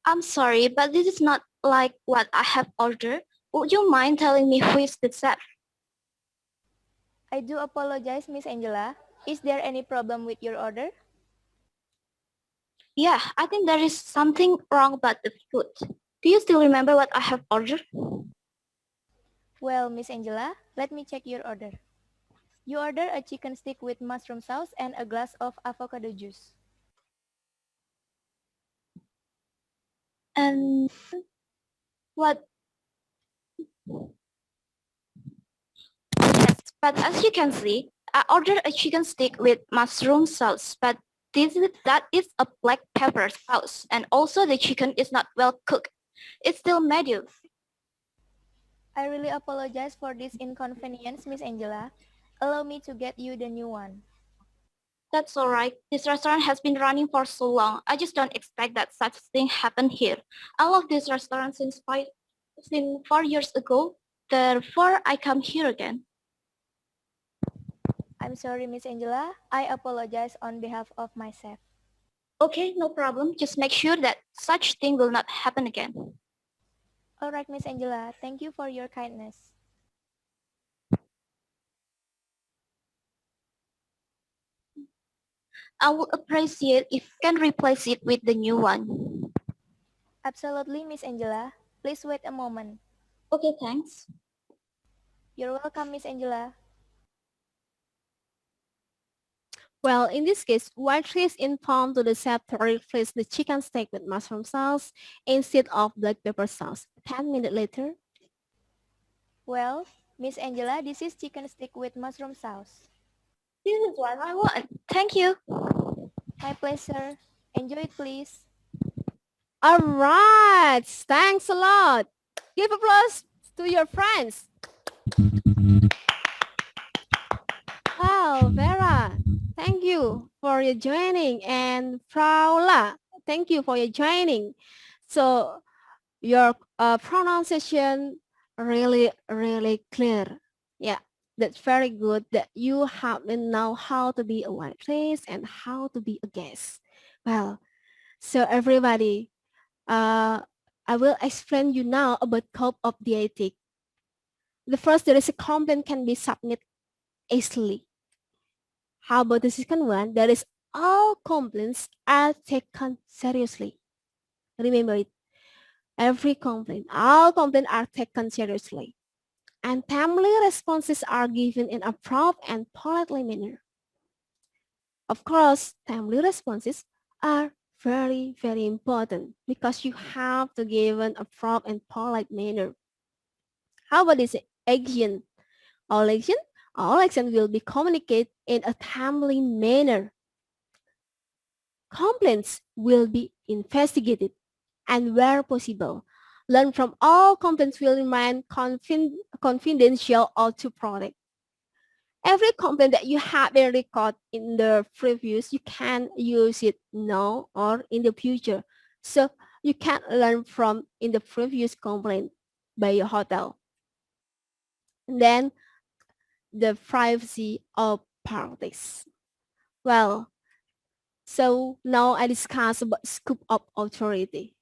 I'm sorry, but this is not like what I have ordered. Would you mind telling me who is the chef? I do apologize, Miss Angela. Is there any problem with your order? Yeah, I think there is something wrong about the food. Do you still remember what I have ordered? Well, Miss Angela, let me check your order. You order a chicken stick with mushroom sauce and a glass of avocado juice. And what? Yes, but as you can see, I ordered a chicken stick with mushroom sauce, but that is a black pepper sauce, and also the chicken is not well cooked. It's still medium. I really apologize for this inconvenience, Miss Angela. Allow me to get you the new one. That's all right. This restaurant has been running for so long. I just don't expect that such thing happen here. I love this restaurant since 4 years ago. Therefore, I come here again. I'm sorry, Miss Angela. I apologize on behalf of myself. Okay, no problem. Just make sure that such thing will not happen again. All right, Miss Angela. Thank you for your kindness. I would appreciate if you can replace it with the new one. Absolutely, Miss Angela. Please wait a moment. Okay, thanks. You're welcome, Miss Angela. Well, in this case, waitress informed to the chef to replace the chicken steak with mushroom sauce instead of black pepper sauce. 10 minutes later. Well, Miss Angela, this is chicken stick with mushroom sauce. This is what I want. Thank you. My pleasure. Enjoy it, please. All right. Thanks a lot. Give applause to your friends. Wow, Vera, thank you for your joining. And Fraula, thank you for your joining. So your pronunciation really, really clear. Yeah, that's very good that you have know how to be a waitress and how to be a guest. Well, so everybody, I will explain you now about code of the ethic. The first, there is a complaint can be submitted easily. How about the second one? That is all complaints are taken seriously. Remember it. Every complaint, all complaints are taken seriously. And timely responses are given in a prompt and politely manner. Of course, timely responses are very, very important because you have to give in a prompt and polite manner. How about this action? All action? All action will be communicated in a timely manner. Complaints will be investigated and where possible, learn from all complaints will remain confidential or to protect. Every complaint that you have been recorded in the previous, you can use it now or in the future. So you can learn from in the previous complaint by your hotel. And then the privacy of parties. Well, so now I discuss about scope of authority.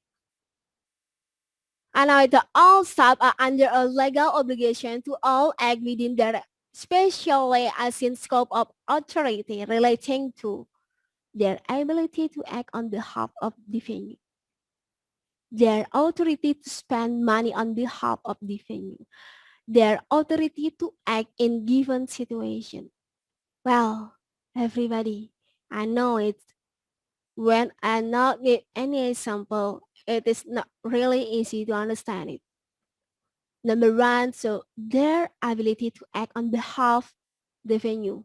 And now the all staff are under a legal obligation to all act within their specially as in scope of authority relating to their ability to act on behalf of the venue, their authority to spend money on behalf of the venue, their authority to act in given situation. Well, everybody, I know it. When I not give any example, it is not really easy to understand it. Number one, so their ability to act on behalf the venue.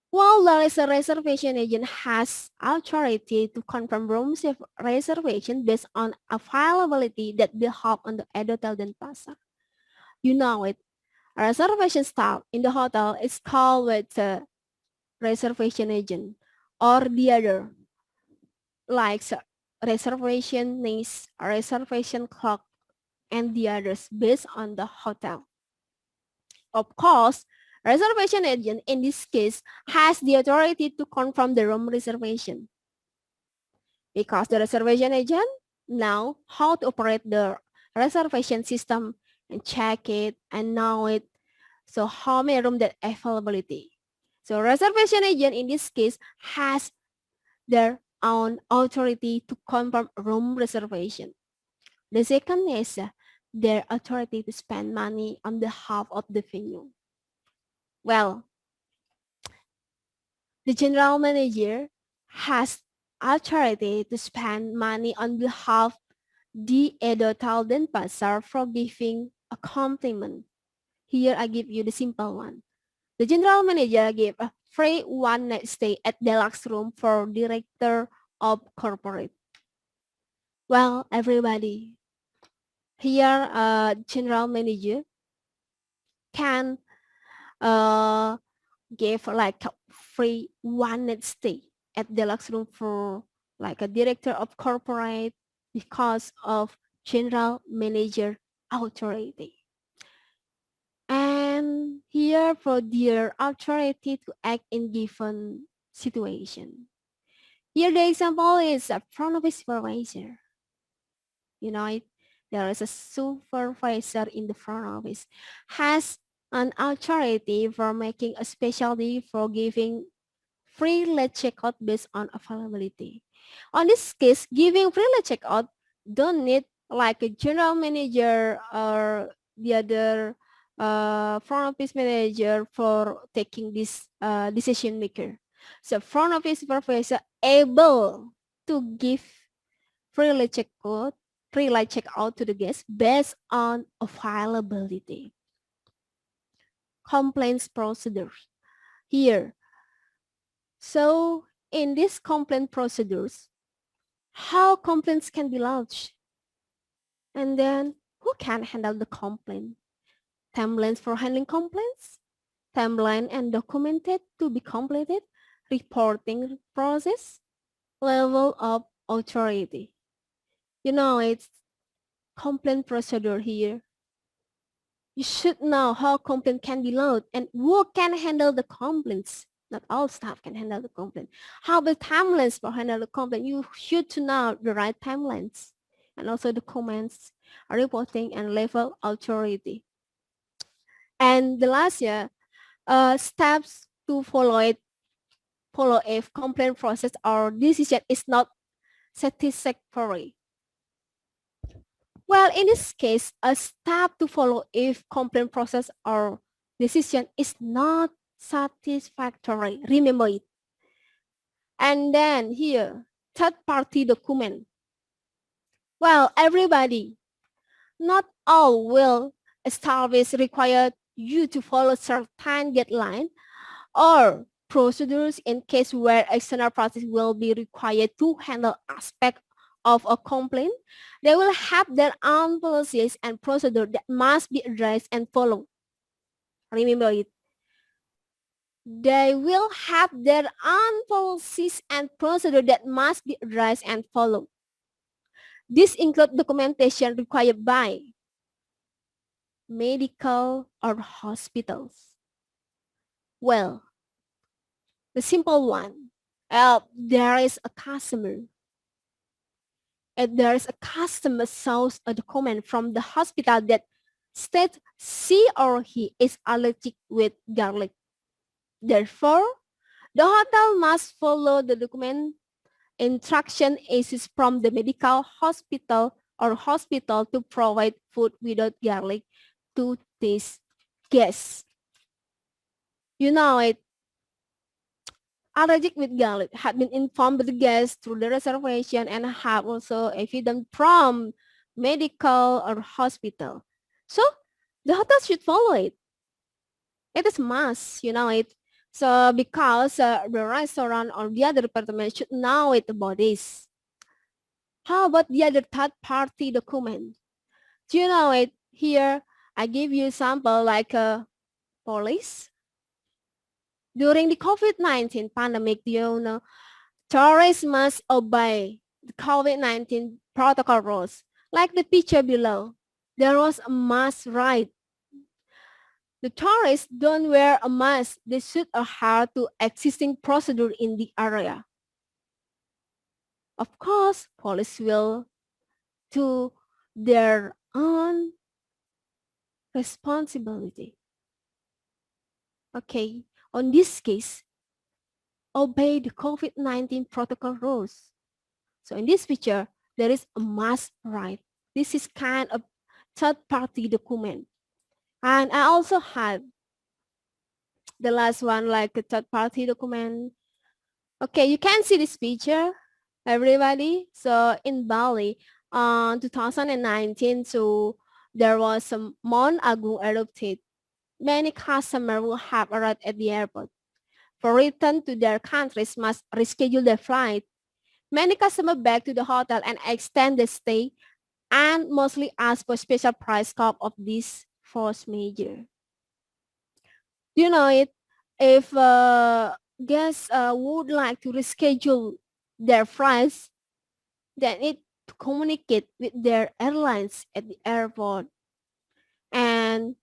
While there is a reservation agent has authority to confirm room reservation based on availability that be held on the Hotel Denpasar. You know it. A reservation staff in the hotel is called with the reservation agent or the other, like reservation needs, reservation clock, and the others based on the hotel. Of course, reservation agent in this case has the authority to confirm the room reservation because the reservation agent know how to operate the reservation system and check it and know it. So how many room that availability. So reservation agent in this case has their own authority to confirm room reservation. The second is their authority to spend money on behalf of the venue. Well, the general manager has authority to spend money on behalf the Hotel Denpasar for giving a compliment. Here I give you the simple one. The general manager gave a free one-night stay at deluxe room for director of corporate. Well, everybody, here general manager can give like a free one-night stay at deluxe room for like a director of corporate because of general manager authority. And here for their authority to act in given situation. Here the example is a front office supervisor. You know, there is a supervisor in the front office has an authority for making a specialty for giving free late checkout based on availability. On this case, giving free late checkout don't need like a general manager or the other front office manager for taking this decision maker. So front office supervisor able to give free late checkout to the guest based on availability. Complaints procedures. Here, so in these complaint procedures, how complaints can be lodged? And then who can handle the complaint? Timelines for handling complaints, timeline and documented to be completed, reporting process, level of authority. You know, it's complaint procedure here. You should know how complaint can be lodged and who can handle the complaints. Not all staff can handle the complaint. How about timelines for handle the complaint? You should to know the right timelines and also the comments, reporting and level authority. And the last year, steps to follow if complaint process or decision is not satisfactory. Well, in this case, a step to follow if complaint process or decision is not satisfactory. Remember it. And then here, third party document. Well, everybody, not all will establish require you to follow certain guideline or procedures in case where external parties will be required to handle aspect of a complaint. They will have their own policies and procedure that must be addressed and followed. Remember it. They will have their own policies and procedure that must be addressed and followed. This include documentation required by medical or hospitals. Well, the simple one, there is a customer. And there is a customer shows a document from the hospital that states she or he is allergic with garlic. Therefore, the hotel must follow the document instruction issued from the medical hospital or hospital to provide food without garlic to these guests. You know it. Allergic with garlic had been informed by the guests through the reservation and have also evidence from medical or hospital. So the hotel should follow it. It is must, you know it. So because the restaurant or the other department should know it about this. How about the other third party document? Do you know it? Here, I give you sample like police. During the COVID-19 pandemic, do you know, tourists must obey the COVID-19 protocol rules. Like the picture below, there was a mask right. The tourists don't wear a mask. They should adhere to existing procedure in the area. Of course, police will to their own responsibility. Okay, on this case, obey the COVID-19 protocol rules. So in this picture, there is a mask right. This is kind of third-party document. And I also had the last one like a third-party document. Okay, you can see this picture, everybody. So in Bali, 2019, so there was some Mount Agung erupted. Many customers will have arrived at the airport. For return to their countries must reschedule their flight. Many customers back to the hotel and extend the stay and mostly ask for special price scope of this force major. Do you know it? If guests would like to reschedule their flights, they need to communicate with their airlines at the airport. And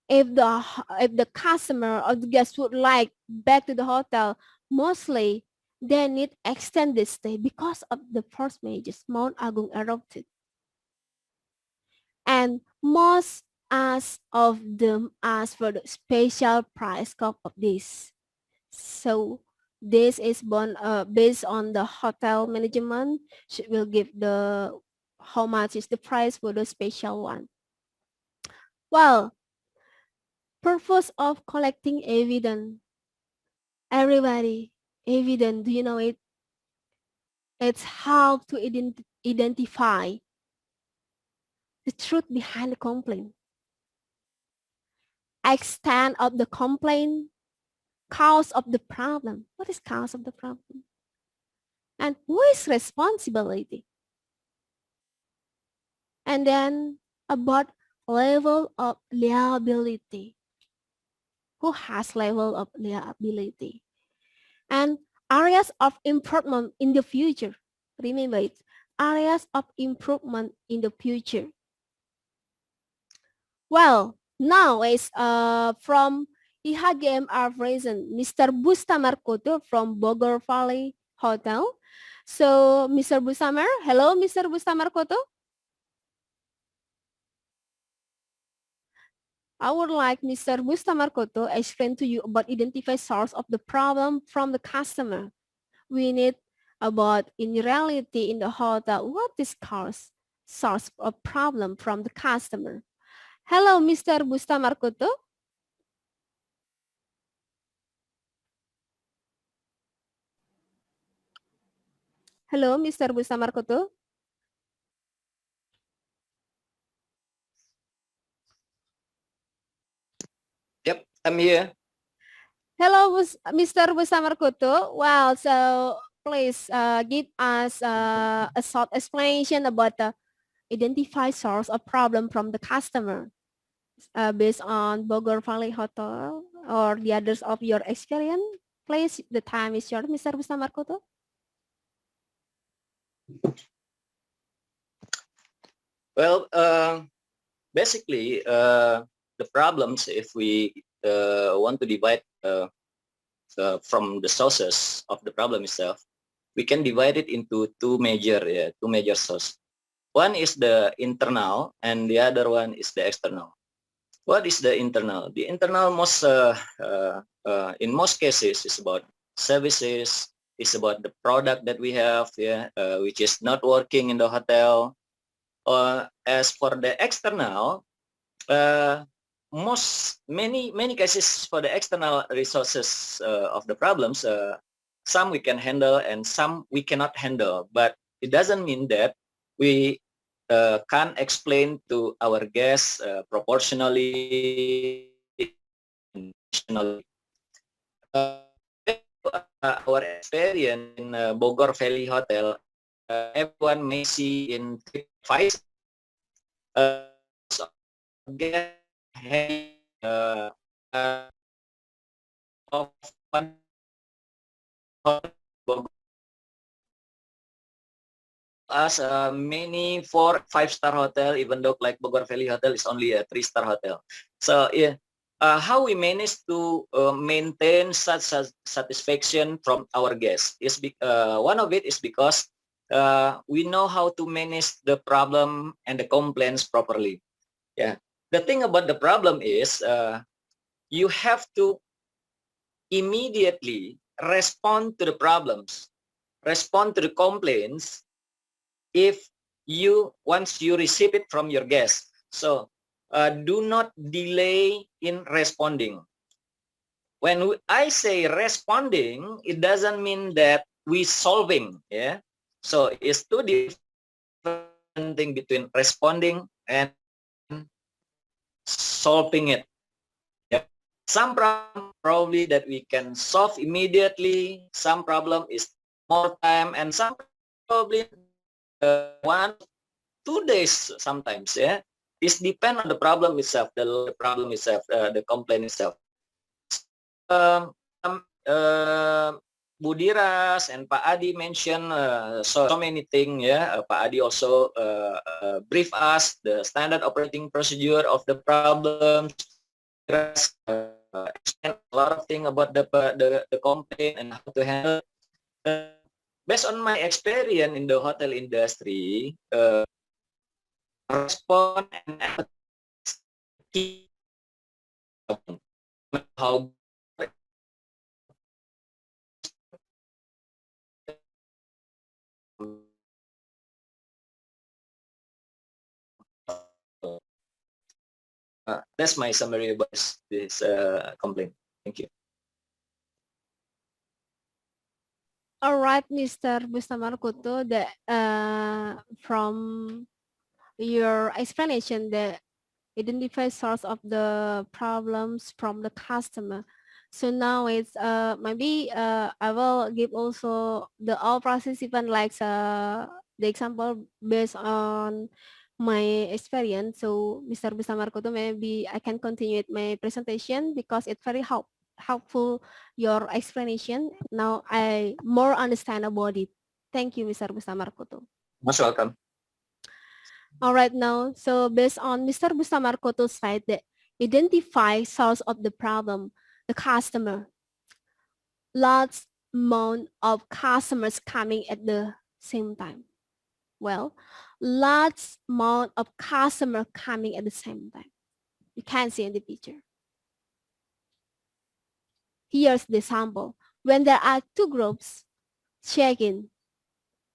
if the customer or the guest would like back to the hotel, mostly they need extended stay because of the force majors Mount Agung erupted. And most as of them ask for the special price scope of this. So this is based on the hotel management will give the how much is the price for the special one. Well, purpose of collecting evidence. Everybody, evidence, do you know it? It's how to identify the truth behind the complaint, extent of the complaint, cause of the problem. What is cause of the problem? And who is responsibility? And then about level of liability. Who has level of liability? And areas of improvement in the future. Remember it, areas of improvement in the future. Well, now is from IHGMR Reason, Mr. Bustamar Koto from Bogor Valley Hotel. So, Mr. Bustamar, hello, Mr. Bustamar Koto. I would like Mr. Bustamar Koto explain to you about identify source of the problem from the customer. We need about in reality in the hotel, what is cause source of problem from the customer. Hello, Mr. Bustamar Koto. Hello, Mr. Bustamar Koto. Yep, I'm here. Hello, Mr. Bustamar Koto. Well, so please give us a short explanation about the identify source of problem from the customer based on Bogor Valley Hotel or the others of your experience. Please, the time is yours, Mr. Bustamar Koto. Well, basically, the problems, if we want to divide from the sources of the problem itself, we can divide it into two major sources. One is the internal, and the other one is the external. What is the internal? The internal in most cases is about services, is about the product that we have, which is not working in the hotel. As for the external, many cases for the external resources of the problems, some we can handle and some we cannot handle. But it doesn't mean that we can't explain to our guests proportionally personally. Our experience in Bogor Valley Hotel, everyone may see in TripAdvisor, get of one hotel Bogor as many 4-5 star hotel, even though like Bogor Valley Hotel is only a 3-star hotel. So yeah, how we manage to maintain such satisfaction from our guests is one of it is because we know how to manage the problem and the complaints properly. Yeah, the thing about the problem is you have to immediately respond to the problems, respond to the complaints if once you receive it from your guests. So do not delay in responding. When I say responding, it doesn't mean that we solving. Yeah. So it's two different thing between responding and solving it. Yeah. Some problem probably that we can solve immediately. Some problem is more time, and some probably 1-2 days sometimes. Yeah, it depends on the problem itself, the problem itself, the complaint itself. Um, Bu Dhiras and Pak Adi mentioned so many things. Yeah, Pak Adi also brief us the standard operating procedure of the problems. Explain a lot of things about the complaint and how to handle. Based on my experience in the hotel industry, respond and empathy, how that's my summary about this complaint. Thank you. All right, Mr. Bustamar Kutu, that from your explanation, the identify source of the problems from the customer. So now it's maybe I will give also the all participant like the example based on my experience. So Mr. Bustamar Kutu, maybe I can continue with my presentation because it's very helpful your explanation. Now I more understand about it. Thank you, Mr. Bustamar Kutu. Most welcome. All right now, so based on Mr. Bustamar Kutu's slide, that identify source of the problem, the customer. Large amount of customers coming at the same time. Well, large amount of customer coming at the same time. You can see in the picture. Here's the sample. When there are two groups, check-in.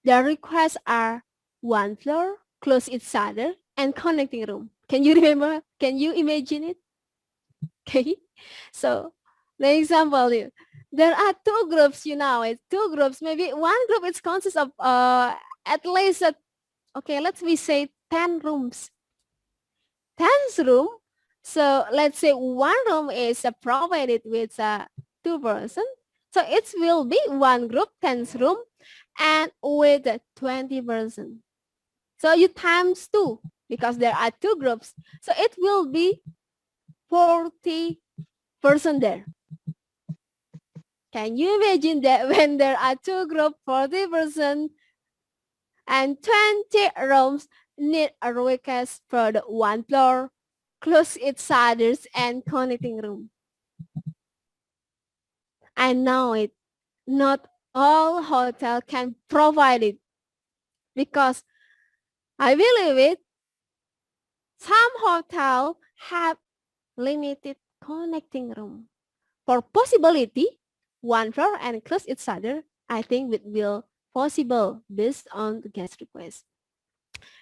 The requests are one floor, close each other, and connecting room. Can you remember? Can you imagine it? Okay. So the example here, there are two groups, it's two groups. Maybe one group is consists of at least, okay, let's say 10 rooms. 10 room. So let's say one room is provided with 2 person. So it will be one group, 10 room, and with 20 person. So you times 2 because there are 2 groups. So it will be 40 person there. Can you imagine that when there are 2 groups, 40 person and 20 rooms need a request for the 1 floor, close each other's and connecting room. I know it. Not all hotel can provide it because I believe it. Some hotel have limited connecting room. For possibility, 1 floor and close each other, I think it will possible based on the guest request.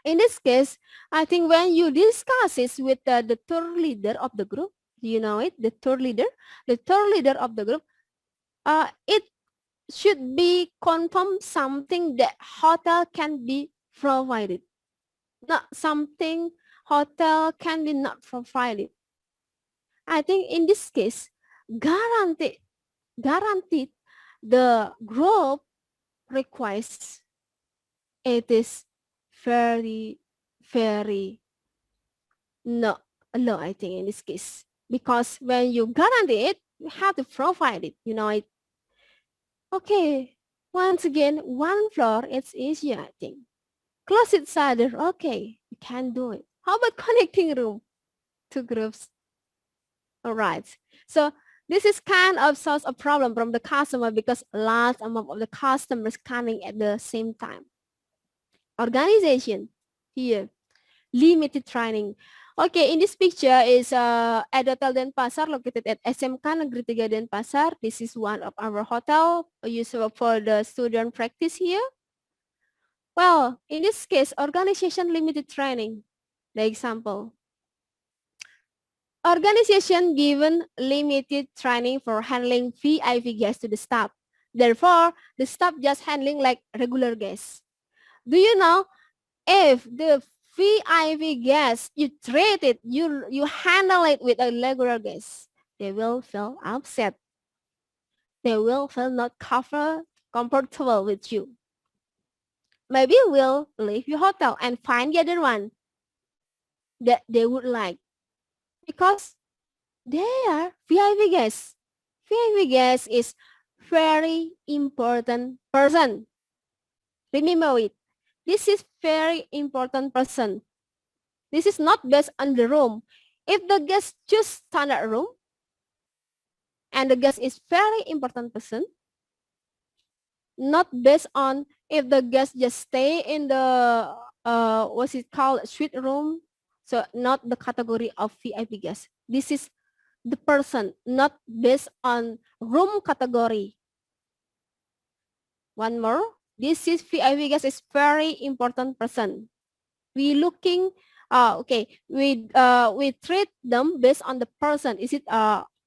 In this case, I think when you discuss it with the tour leader of the group, you know it, the tour leader of the group, it should be confirmed something that hotel can be provided, not something hotel can be not provided. I think in this case, guaranteed the group requests, it is very, very no, no, I think in this case. Because when you guarantee it, you have to provide it, you know it. Okay, once again, one floor, it's easier, I think. Close each other, okay, you can do it. How about connecting room to groups? All right. So this is kind of solves a problem from the customer because large amount of the customers coming at the same time. Organization here, limited training. Okay, in this picture is at Hotel Denpasar located at SMKN Negeri 3 Denpasar. This is one of our hotel useful for the student practice here. Well, in this case, organization limited training. The example. Organization given limited training for handling VIP guests to the staff. Therefore, the staff just handling like regular guests. Do you know if the VIP guests you treat it, you handle it with a regular guest, they will feel upset. They will feel not comfortable with you. Maybe will leave your hotel and find the other one that they would like because they are VIP guests. VIP guest is very important person. Remember it. This is very important person. This is not based on the room. If the guest choose standard room and the guest is very important person, not based on if the guest just stay in the what's it called suite room, so not the category of VIP guest. This is the person, not based on room category. One more, this is VIP guest is very important person. We looking, we treat them based on the person. Is it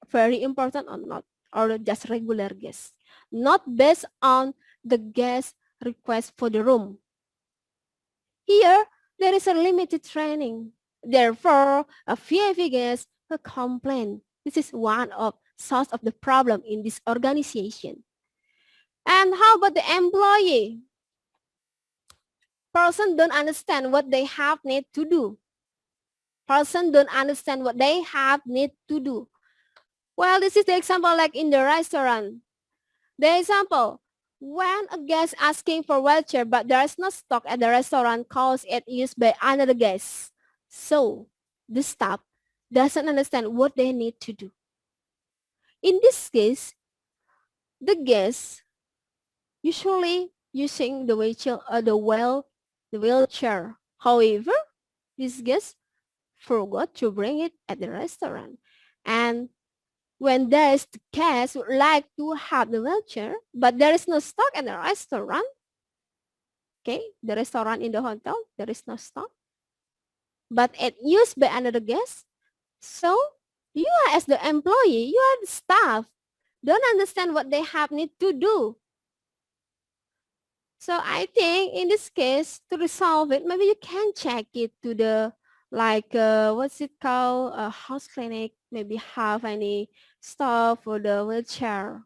very important or not, or just regular guest? Not based on the guest request for the room. Here, there is a limited training. Therefore, a VIP guest a complaint. This is one of source of the problem in this organization. And how about the employee? Person don't understand what they have need to do. Person don't understand what they have need to do. Well, this is the example like in the restaurant. The example, when a guest asking for voucher but there is no stock at the restaurant cause it used by another guest. So the staff doesn't understand what they need to do. In this case, the guest usually using the wheelchair. However, this guest forgot to bring it at the restaurant. And when there is the guest would like to have the wheelchair, but there is no stock at the restaurant. Okay, the restaurant in the hotel, there is no stock. But it used by another guest. So you are as the employee, you are the staff, don't understand what they have need to do. So I think in this case, to resolve it, maybe you can check it to the, like, what's it called, a house clinic, maybe have any stuff for the wheelchair.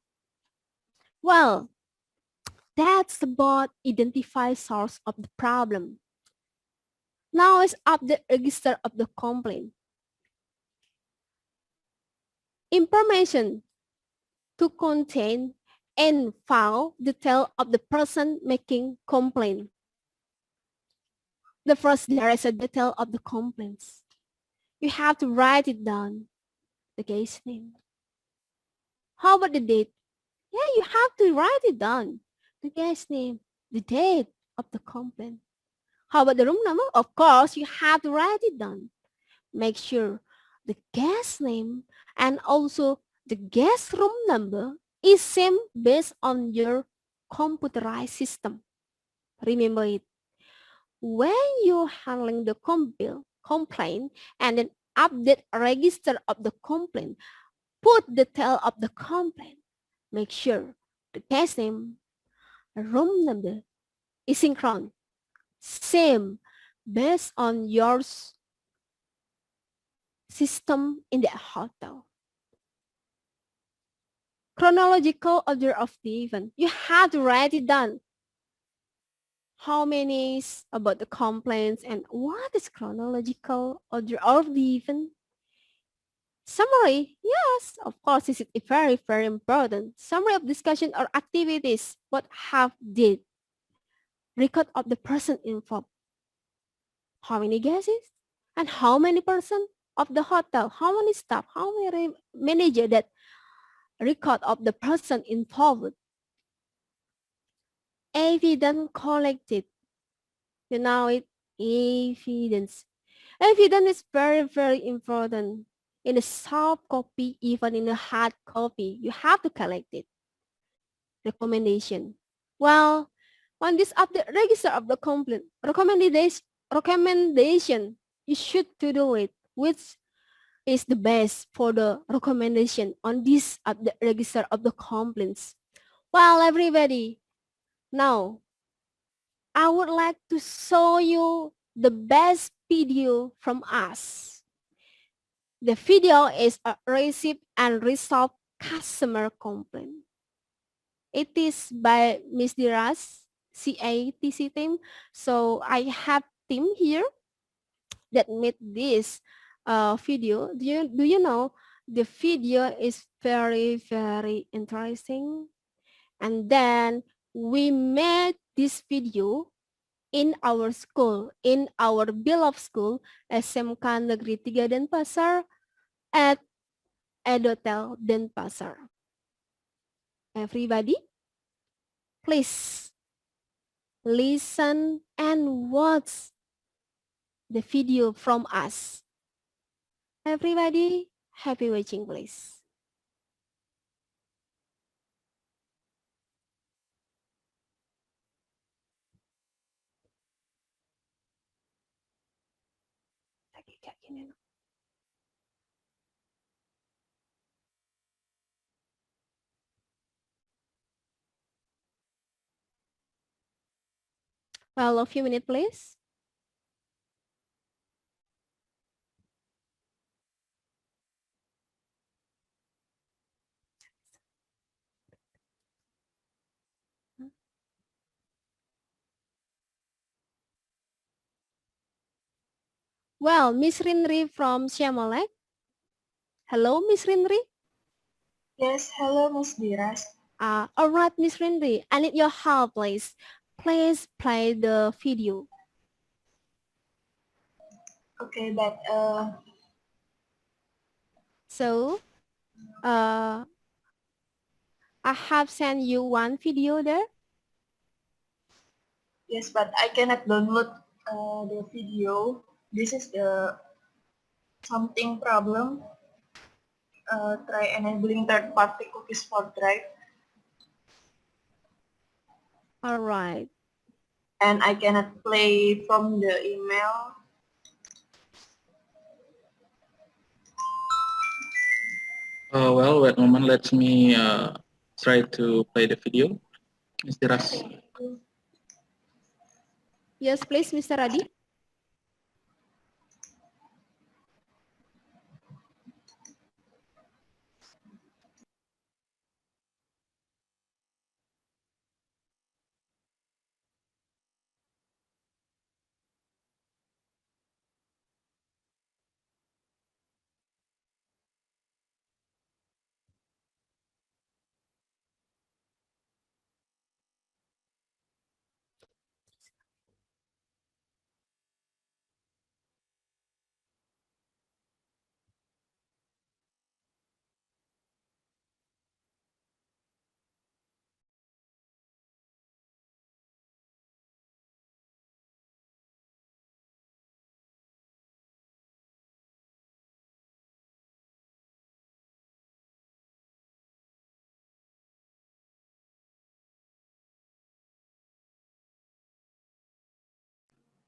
Well, that's about identify source of the problem. Now let's update register of the complaint. Information to contain and file detail of the person making complaint. The first, there is a detail of the complaints. You have to write it down, the case name. How about the date? Yeah, you have to write it down, the case name, the date of the complaint. How about the room number? Of course, you have to write it down. Make sure the guest name and also the guest room number is same based on your computerized system. Remember it. When you're handling the complaint and then update register of the complaint, put detail of the complaint. Make sure the case name, room number is synchronous, same based on your system in the hotel. chronological order of the event. You have to write it down. How many is about the complaints and what is chronological order of the event? Summary, yes, of course, this is very, very important. Summary of discussion or activities, what have did. Record of the person involved. How many guests and how many person of the hotel, how many staff, how many manager that record of the person involved. Evidence collected. You know it, evidence. Evidence is very, very important. In a soft copy, even in a hard copy, you have to collect it. Recommendation. Well, on this update register of the complaint, recommendation, you should to do it, which is the best for the recommendation on this update register of the complaints. Well, everybody, now I would like to show you the best video from us. The video is a receive and resolve customer complaint. It is by Miss Dhiras CATC team. So I have team here that made this video. Do you know the video is very, very interesting. And then we made this video in our school, in our beloved school, SMKN Negeri 3 Denpasar at Edotel Denpasar. Everybody, please listen and watch the video from us. Everybody, happy watching, please. Well, a few minutes, please. Well, Miss Rinri from Syamalek. Hello, Miss Rinri. Yes, hello, Miss Dhiras. All right, Miss Rinri, I need your help, please. Please play the video. Okay, but So, I have sent you one video there. yes, but I cannot download the video. This is the something problem. Try enabling third-party cookies for Drive, All right. and I cannot play from the email. Well, wait a moment. Let me try to play the video. Mr. Ras. Yes, please, Mr. Adi.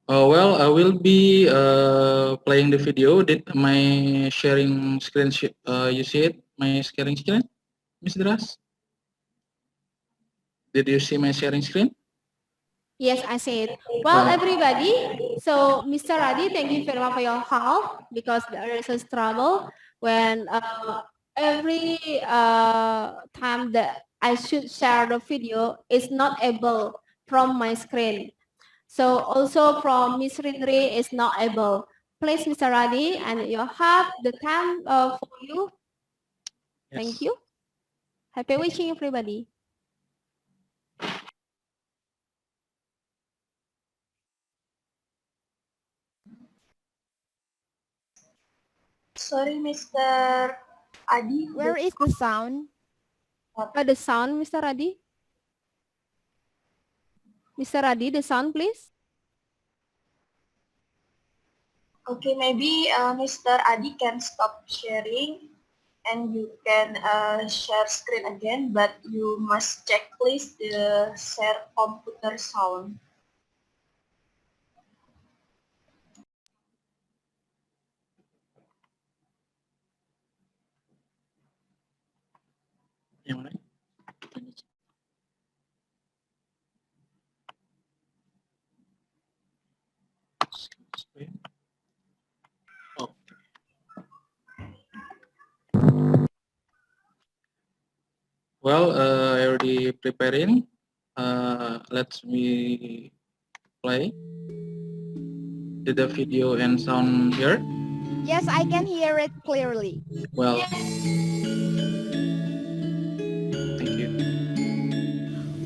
Well, I will be playing the video. Did my sharing screen, you see it? My sharing screen, Ms. Dras? Did you see my sharing screen? Yes, I said. Well, everybody, so Mr. Adi, thank you very much for your help because there is a trouble when every time that I should share the video is not able from my screen. So also from Miss Rindri is not able. Please, Mr. Radi, and you have the time for you. Thank you. Happy wishing, everybody. Sorry, Mr. Adi. Where is the sound? The sound, Mr. Radi. Mr. Radi, the sound, please. Okay, maybe Mr. Adi can stop sharing and you can share screen again, but you must check please the share computer sound. Yang mana? Oh. Well, I already preparing. Let me play. Did the video and sound here? Yes, I can hear it clearly. Well, thank you.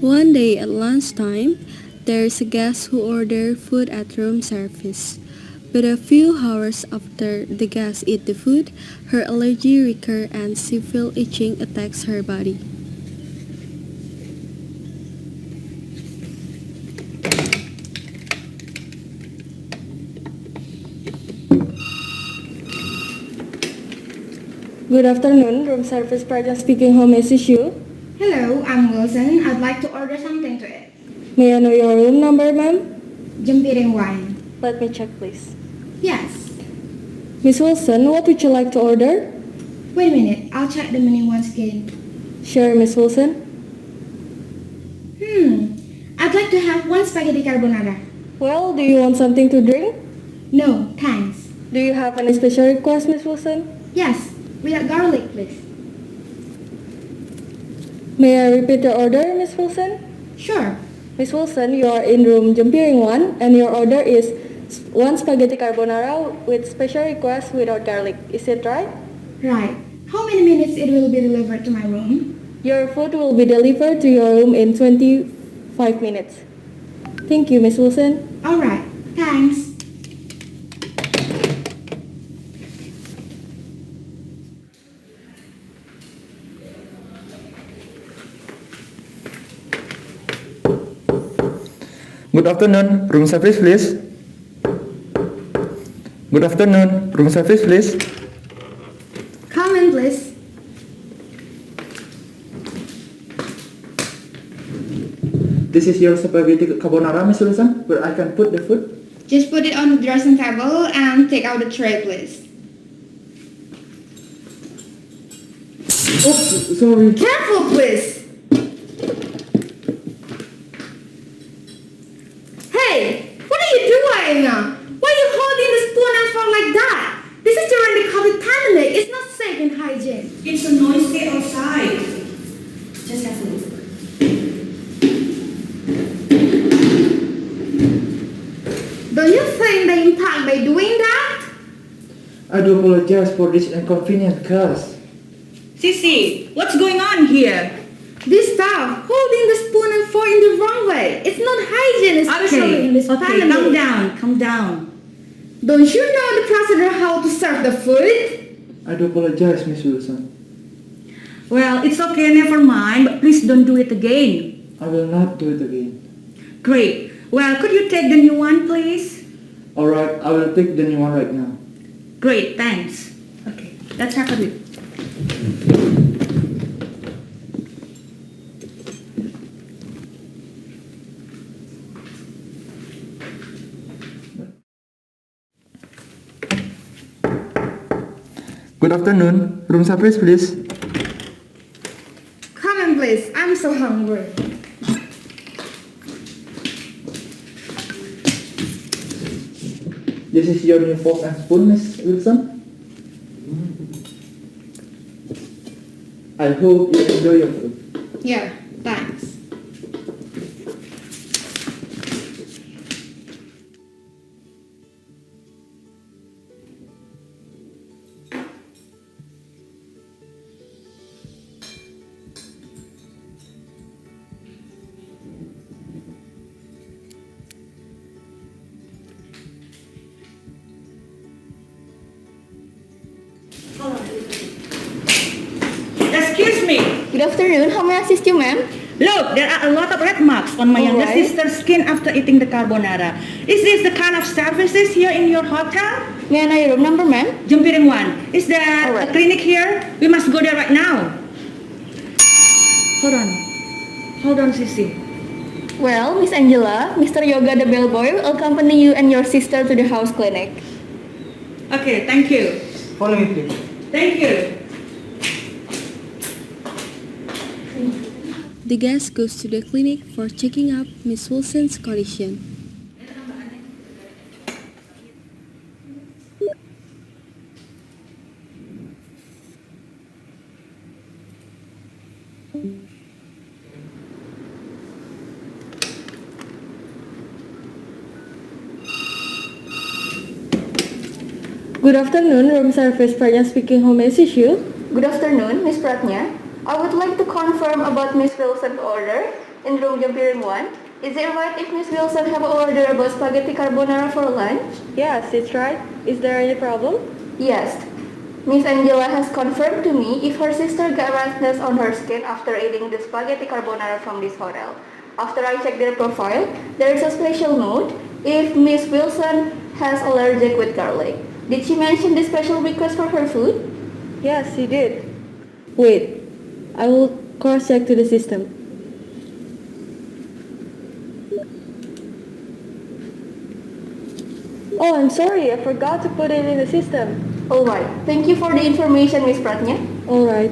One day at lunchtime, there's a guest who ordered food at room service. But a few hours after the guest eat the food, her allergy recur and she feel itching attacks her body. Good afternoon, room service Praja speaking. How may I assist you? Hello, I'm Wilson. I'd like to order something to eat. May I know your room number, ma'am? Jempiring wine. Let me check, please. Yes. Miss Wilson, what would you like to order? Wait a minute, I'll check the menu once again. Sure, Miss Wilson. I'd like to have one spaghetti carbonara. Well, do you want something to drink? No, thanks. Do you have any special request, Miss Wilson? Yes, without garlic, please. May I repeat the order, Miss Wilson? Sure. Miss Wilson, you are in room Jempiring 1 and your order is one spaghetti carbonara with special request without garlic. Is it right? Right. How many minutes it will be delivered to my room? Your food will be delivered to your room in 25 minutes. Thank you, Miss Wilson. All right. Thanks. Good afternoon, room service please. Good afternoon, room service please. Come in, please. This is your spaghetti carbonara, Miss Wilson, where I can put the food. Just put it on the dressing table and take out the tray, please. Oh, sorry. Careful, please. Hey, what are you doing? Why are you holding the spoon and fork like that? This is during the COVID pandemic. It's not safe and hygiene. It's so noisy outside. Just have a look. Don't you think they impact by doing that? I do apologize for this inconvenient cause. Sissy, what's going on here? This staff holding the spoon and fork in the wrong way. It's not hygiene, especially in this pandemic. Calm down. Don't you know the procedure how to serve the food? I do apologize, Miss Wilson. Well, it's okay, never mind, but please don't do it again. I will not do it again. Great. Well, could you take the new one, please? Alright, I will take the new one right now. Great, thanks. Okay, let's have a look. Good afternoon, room service please. Come in, please. I'm so hungry. This is your new fork and spoon, Miss Wilson. I hope you enjoy your food. Yeah, thanks. Excuse me. Good afternoon. How may I assist you, ma'am? Look, there are a lot of red marks on my younger Alright. sister's skin after eating the carbonara. Is this the kind of services here in your hotel? May I know your room number, ma'am? Jumpiring 1. Is there Alright. a clinic here? We must go there right now. Hold on. Hold on, Sissy. Well, Miss Angela, Mr. Yoga the bellboy will accompany you and your sister to the house clinic. Okay, thank you. Follow me, please. Thank you. The guest goes to the clinic for checking up Miss Wilson's condition. Good afternoon, room service Pratnya speaking. How may I assist you? Good afternoon, Miss Pratnya. I would like to confirm about Miss Wilson's order in room Jumpiring 1. Is it right if Miss Wilson have an order about spaghetti carbonara for lunch? Yes, it's right. Is there any problem? Yes. Miss Angela has confirmed to me if her sister got redness on her skin after eating the spaghetti carbonara from this hotel. After I checked their profile, there is a special note if Miss Wilson has allergic with garlic. Did she mention the special request for her food? Yes, she did. Wait, I will cross-check to the system. Oh, I'm sorry, I forgot to put it in the system. Alright, thank you for the information, Miss Pratnya. Alright.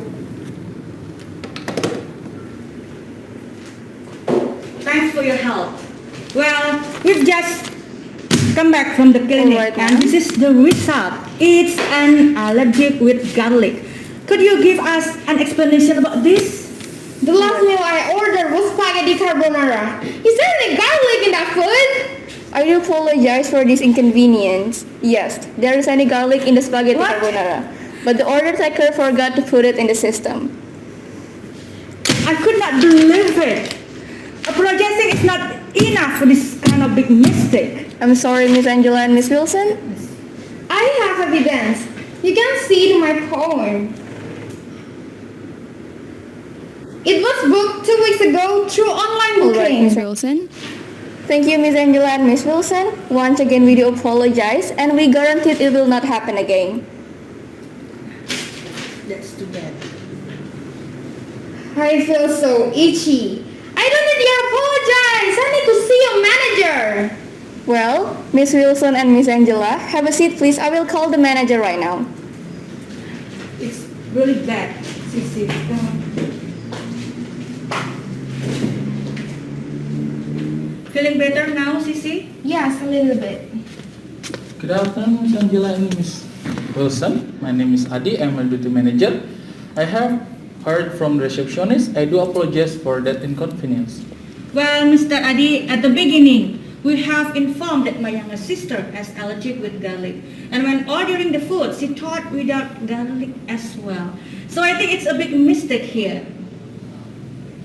Thanks for your help. Well, we've just come back from the clinic Alright, and ma'am. this is the result. It's an allergic with garlic. Could you give us an explanation about this? The last meal I ordered was spaghetti carbonara. Is there any garlic in that food? I do apologize for this inconvenience. Yes, there is any garlic in the spaghetti What? carbonara, but the order taker forgot to put it in the system. I could not believe it. Apologizing is not enough for this kind of big mistake. I'm sorry, Miss Angela and Miss Wilson. I have evidence. You can see it in my phone. It was booked 2 weeks ago through online Alright, booking. Miss Wilson. Thank you, Miss Angela and Miss Wilson. Once again, we do apologize, and we guarantee it will not happen again. That's too bad. I feel so itchy. I don't need your apologize. I need to see your manager. Well, Miss Wilson and Miss Angela, have a seat, please. I will call the manager right now. It's really bad, Sissy. Feeling better now, Sissy? Yes, a little bit. Good afternoon, Miss Angela and Miss Wilson. My name is Adi. I'm a duty manager. I have heard from the receptionist. I do apologize for that inconvenience. Well, Mr. Adi, at the beginning, we have informed that my younger sister has allergic with garlic. And when ordering the food, she thought without garlic as well. So I think it's a big mistake here.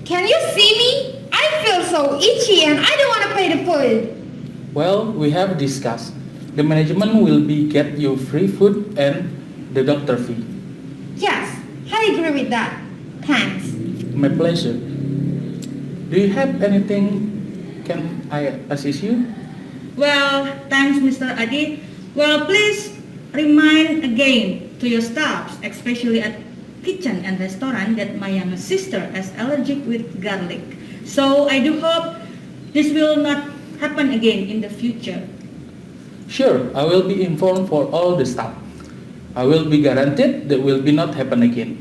Can you see me? I feel so itchy and I don't want to pay the food. Well, we have discussed. The management will be get you free food and the doctor fee. Yes, I agree with that. Thanks. My pleasure. Do you have anything can I assist you? Well, thanks, Mr. Adi. Well, please remind again to your staffs, especially at kitchen and restaurant, that my younger sister is allergic with garlic. So I do hope this will not happen again in the future. Sure, I will be informed for all the staff. I will be guaranteed that will be not happen again.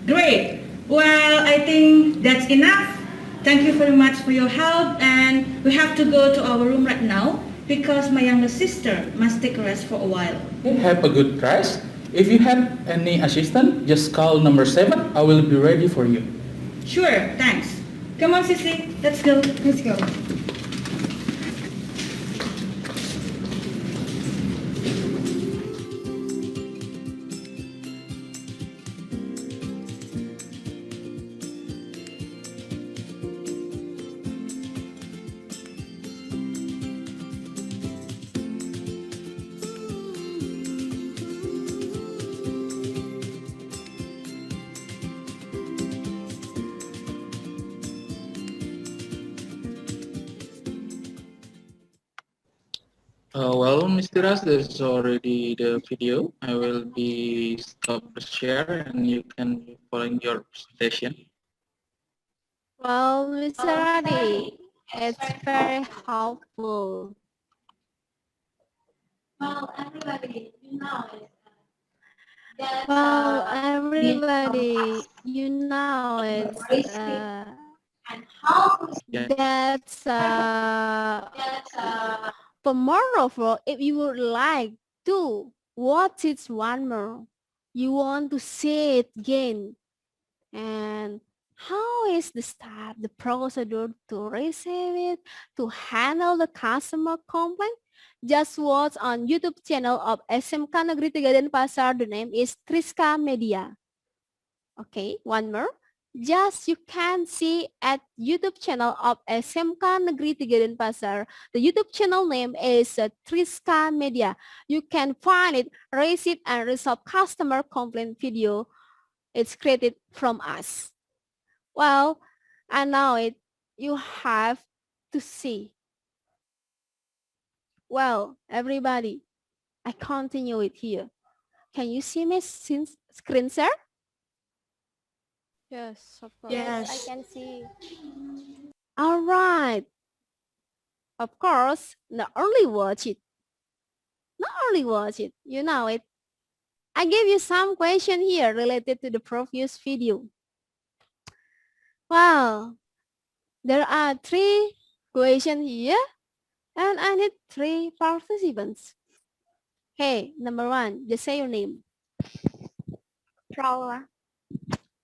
Great. Well, I think that's enough. Thank you very much for your help, and we have to go to our room right now because my younger sister must take a rest for a while. Have a good rest. If you have any assistant, just call number 7. I will be ready for you. Sure, thanks. Come on, Sissy, let's go. Let's go. Well, Mr. Ras, there's already the video. I will be stop the share and you can be following your presentation. Well, Mr. Adi, it's very helpful. Well, everybody, you know it. Well, everybody, you know it's that's for more of all, if you would like to watch it one more, you want to see it again, and how is the step, the procedure to receive it, to handle the customer complaint? Just watch on YouTube channel of SMK Negeri 3 Denpasar. The name is Triska Media. Okay, one more. Just you can see at YouTube channel of SMK Negeri 3 Denpasar. The YouTube channel name is Triska Media. You can find it, receive and resolve customer complaint video. It's created from us. Well, I know it. You have to see. Well, everybody, I continue it here. Can you see my screen share? Yes, of course. Yes. I can see. All right. Of course, not only watch it. Not only watch it, you know it. I gave you some question here related to the previous video. Well, there are 3 questions here. And I need 3 participants. Hey, number 1, just say your name. Fraula.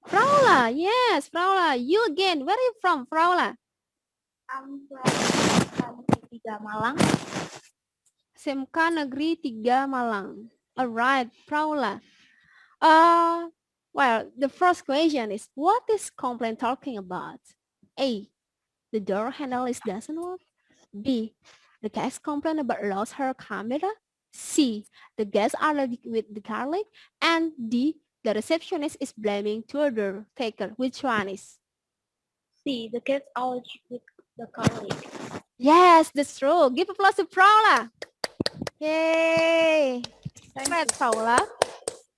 Fraula, yes, Fraula. You again, where are you from, Fraula? I'm from Tiga Malang. SMK Negeri 3 Malang. Alright, Fraula. Well, the first question is, what is complaint talking about? A, the door handle doesn't work. B, the guest complained about lost her camera. C, the guests are allergic with the garlic. And D, the receptionist is blaming to order taker. Which one is? C, the guests are allergic with the garlic. Yes, that's true. Give applause to Paula. Yay. Congrats, Paula.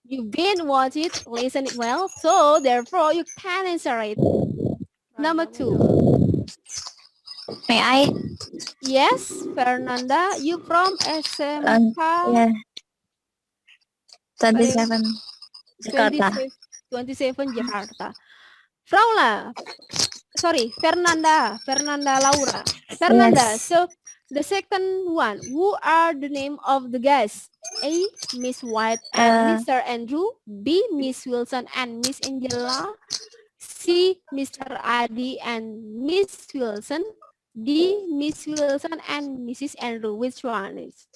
You've been watch it, listen it well, so therefore you can answer it. Number 2. May I? Yes, Fernanda, you from SMK? Yeah. 27. 27 Jakarta. Fraula, sorry, Fernanda Laura. Fernanda, Yes. so the second one, who are the name of the guests? A, Miss White and Mr. Andrew. B, Miss Wilson and Miss Angela. C, Mr. Adi and Miss Wilson. D, Miss Wilson and Mrs. Andrew. Which one is?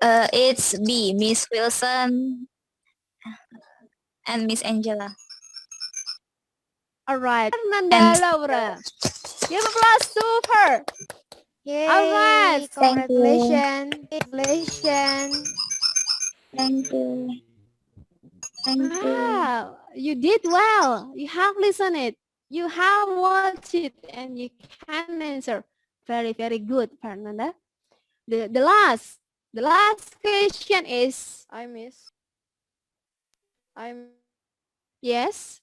It's B, Miss Wilson and Miss Angela. All right, Fernanda Laura. Give applause to her. Yay! All right, Thank you. congratulations. Thank you. Thank you. Wow, you did well. You have listened it. You have watched it and you can answer. Very, very good, Fernanda. The last question is, yes,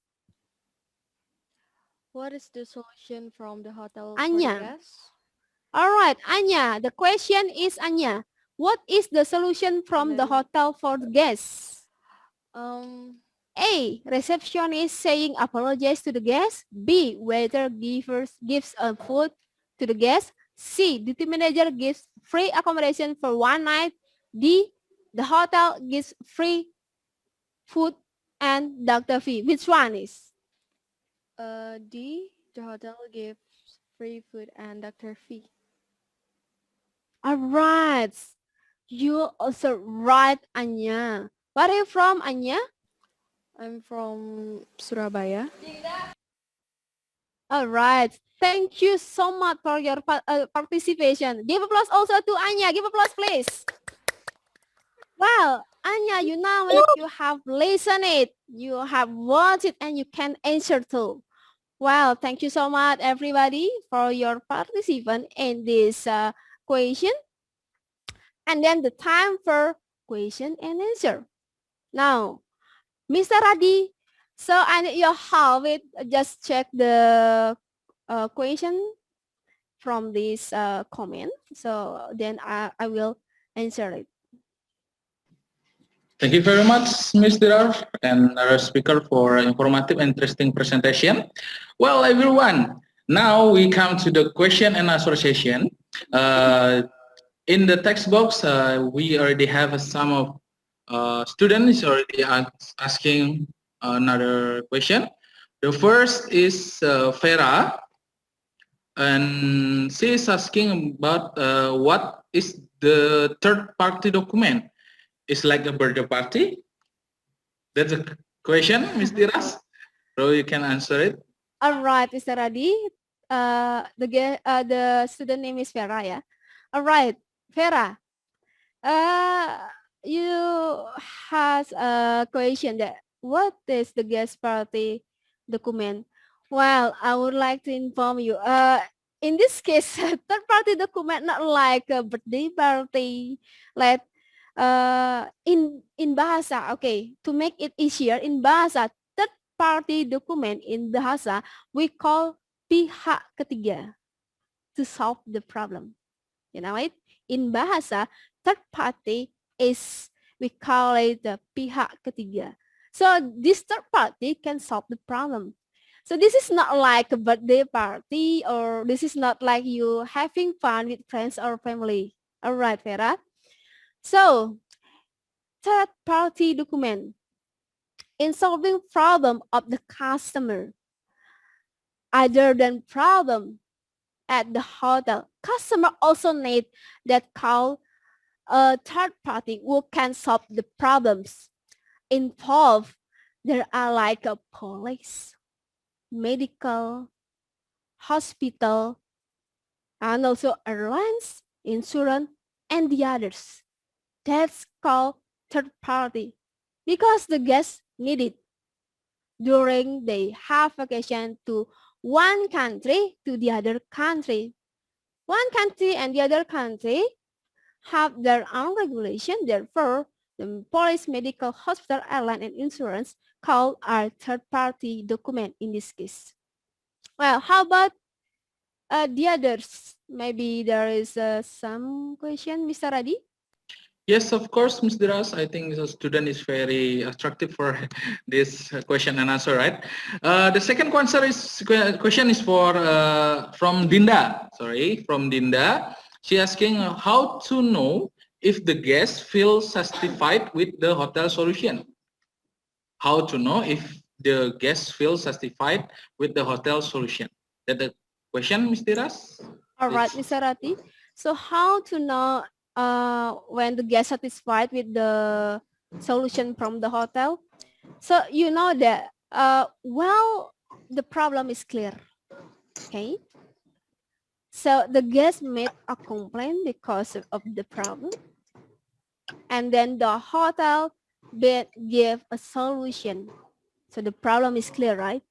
What is the solution from the hotel Anya. for the guests? All right, Anya. The question is, Anya, what is the solution from the hotel for the guests? A, receptionist saying apologize to the guest. B, waiter gives a food to the guest. C, duty manager gives free accommodation for one night. D, The hotel gives free food and doctor fee. Which one is? D. The hotel gives free food and doctor fee. All right. You also right, Anya. Where are you from, Anya? I'm from Surabaya. All right. Thank you so much for your participation. Give applause also to Anya. Give applause, please. Well, Anya, you know it. You have listened it. You have watched it, and you can answer too. Well, thank you so much, everybody, for your participation in this question. And then the time for question and answer. Now, Mr. Radi, so I need your help with just check the question from this comment. So then I will answer it. Thank you very much, Ms. Dirar and our speaker for informative and interesting presentation. Well, everyone, now we come to the question and answer session. In the text box, we already have some of students already asking another question. The first is Vera, and she is asking about what is the third-party document? It's like a birthday party? That's a question, Ms. Diras. So you can answer it. All right, Mr. Radi. The student name is Vera, yeah? All right, Vera. You has a question that what is the guest party document? Well, I would like to inform you. In this case, third party document not like a birthday party, like in bahasa. Okay, to make it easier in bahasa, third party document in bahasa we call pihak ketiga to solve the problem. You know it? In bahasa, third party is, we call it the pihak ketiga. So this third party can solve the problem. So this is not like a birthday party, or this is not like you having fun with friends or family. All right, Vera. So third party document in solving problem of the customer other than problem at the hotel. Customer also need that call a third party who can solve the problems involved. There are like a police, medical, hospital, and also airlines, insurance, and the others. That's called third party because the guests need it during they have vacation to one country to the other country. One country and the other country have their own regulation. Therefore, the police, medical, hospital, airline, and insurance called our third-party document in this case. Well, how about the others? Maybe there is some question, Mr. Radi? Yes, of course, Ms. Diras. I think the student is very attractive for this question and answer, right? The second question is for from Dinda. Sorry, from Dinda. She asking how to know if the guest feels satisfied with the hotel solution. How to know if the guest feels satisfied with the hotel solution? That the question, Ms. Diras? All right, Mr. Rati. So how to know when the guest satisfied with the solution from the hotel? So you know that well, the problem is clear. Okay. So the guest made a complaint because of the problem, and then the hotel gave a solution. So the problem is clear, right?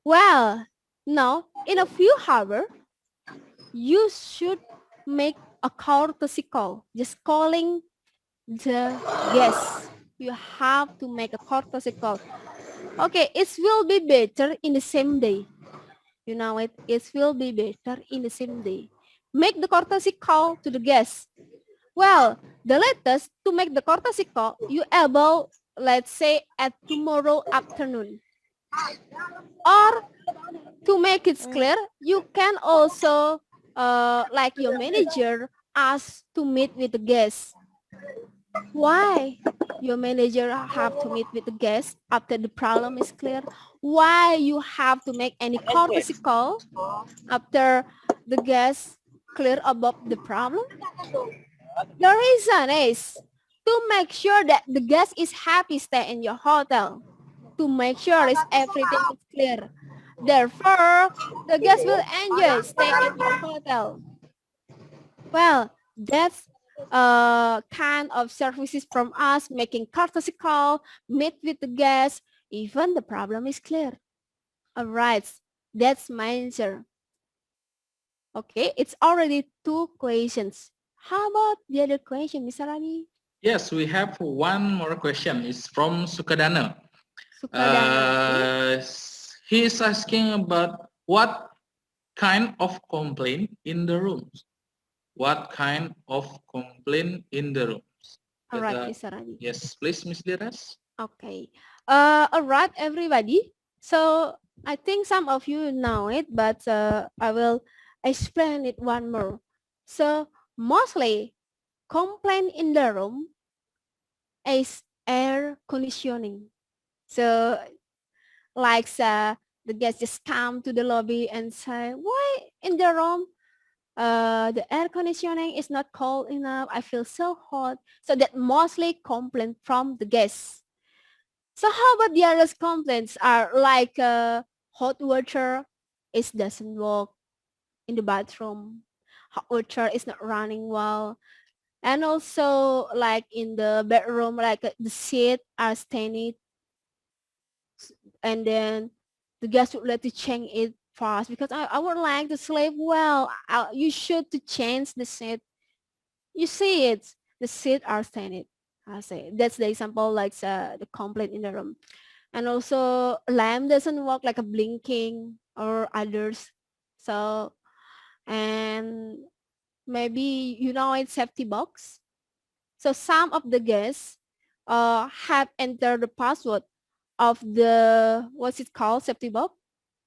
Well, now in a few hours, you should make a courtesy call. Just calling the guest. You have to make a courtesy call. Okay, it will be better in the same day. You know it will be better in the same day. Make the courtesy call to the guest. Well, the latest to make the courtesy call, you able, let's say, at tomorrow afternoon. Or to make it clear, you can also, like your manager, ask to meet with the guest. Why your manager have to meet with the guest after the problem is clear? Why you have to make any courtesy call after the guest clear about the problem? The reason is to make sure that the guest is happy stay in your hotel, to make sure is everything is clear. Therefore, the guest will enjoy stay in your hotel. Well, that's kind of services from us, making courtesy call, meet with the guest, even the problem is clear. All right, that's my answer. Okay, it's already 2 questions. How about the other question, Mr. Rani? Yes, we have one more question. It's from Sukadana. Sukadana, He is asking about what kind of complaint in the rooms. What kind of complaint in the rooms? all right, Mr. Rani. Yes, please, Ms. Dhiras. Okay. All right, everybody. So I think some of you know it, but I will explain it one more. So mostly complaint in the room is air conditioning. So like the guests just come to the lobby and say, why in the room the air conditioning is not cold enough. I feel so hot. So that mostly complaint from the guests. So how about the other complaints are like hot water it doesn't work in the bathroom. Hot water is not running well. And also like in the bedroom, like the seat are stained and then the guest would like to change it fast because I would like to sleep well. You should to change the seat. You see it, the seat are stained. I say that's the example like the complaint in the room. And also lamp doesn't work like a blinking or others. So and maybe you know it's safety box. So some of the guests have entered the password of the what's it called safety box.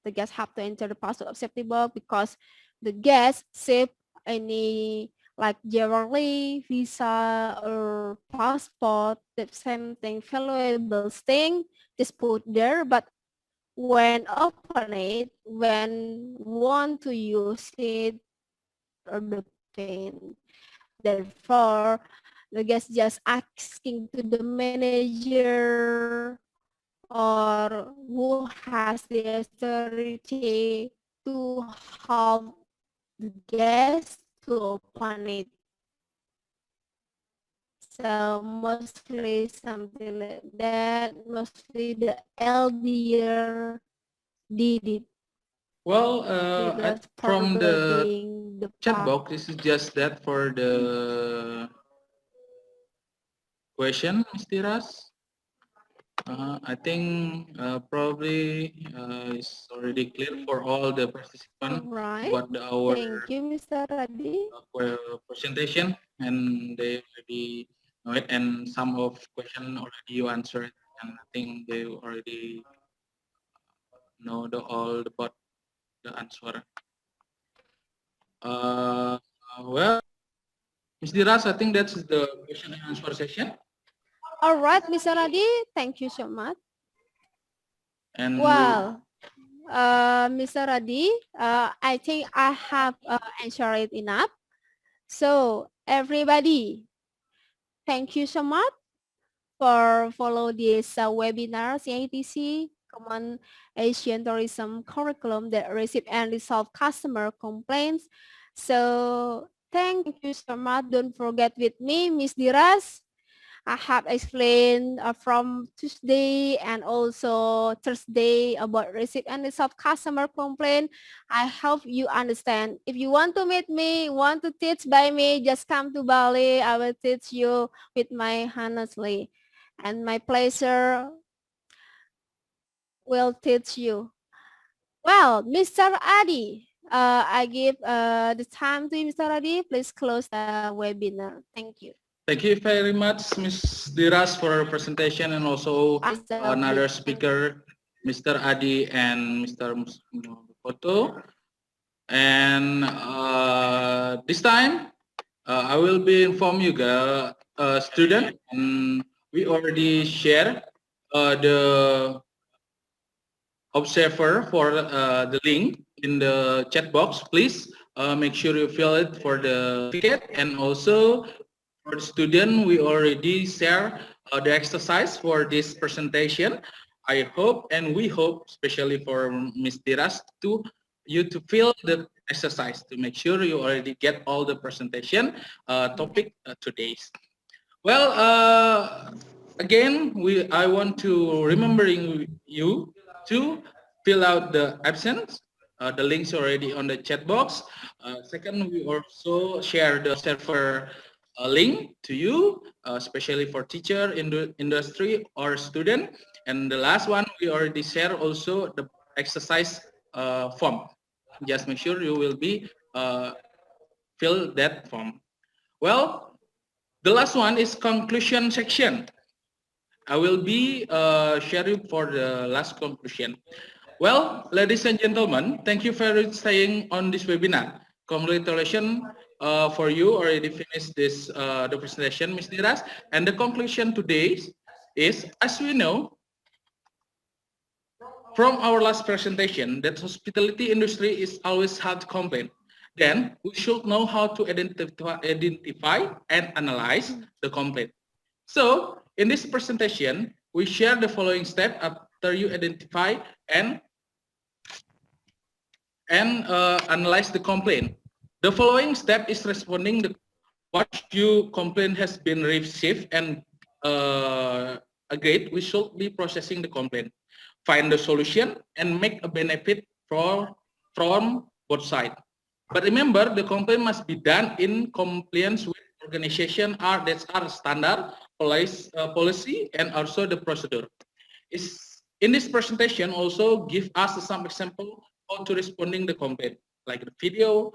The guests have to enter the password of safety box because the guests save any like jewelry, visa or passport, the same thing, valuable thing, just put there. But when open it, when want to use it, or the pin. Therefore, the guest just asking to the manager or who has the authority to help the guest to open it. So mostly something like that, mostly the elder did it. Well, Because from the forwarding the chat box, this is just that for the question, Ms. Dhiras. I think probably it's already clear for all the participants right. what our Thank you, Mr. Radi. presentation, and they already know it, and some of question already you answered, and I think they already know all about the answer. Well, Ms. Dhiras, I think that's the question and answer session. All right, Mr. Radi, thank you so much. And well, Mr. Radi, I think I have answered it enough. So everybody, thank you so much for follow this webinar CITC Common Asian Tourism Curriculum that receive and resolve customer complaints. So thank you so much. Don't forget with me, Miss Dhiras. I have explained from Tuesday and also Thursday about receive and resolve customer complaint. I hope you understand. If you want to meet me, want to teach by me, just come to Bali. I will teach you with my honestly. And my pleasure will teach you. Well, Mr. Adi, I give the time to you, Mr. Adi. Please close the webinar. Thank you. Thank you very much, Ms. Dhiras, for your presentation, and also another speaker, Mr. Adi and Mr. Foto. And this time, I will be inform you guys student, and we already share the observer for the link in the chat box. Please make sure you fill it for the certificate, and also for the student, we already share the exercise for this presentation. I hope and we hope, especially for Ms. Dhiras, to you to fill the exercise to make sure you already get all the presentation topic today. Well, again, I want to remembering you to fill out the absence. The links already on the chat box. Second, we also share the server link to you, especially for teacher, industry, or student. And the last one, we already share also the exercise form. Just make sure you will be fill that form. Well, the last one is conclusion section. I will be sharing for the last conclusion. Well, ladies and gentlemen, thank you for staying on this webinar. Congratulations for you already finished this the presentation, Ms. Dhiras. And the conclusion today is, as we know, from our last presentation, that hospitality industry is always hard to complain. Then we should know how to identify and analyze the complaint. So in this presentation, we share the following step after you identify and analyze the complaint. The following step is responding to what you complaint has been received and agreed. We should be processing the complaint, find the solution, and make a benefit from both sides. But remember, the complaint must be done in compliance with organization that are standard, policy, and also the procedure. In this presentation, also give us some example how to responding the complaint, like the video.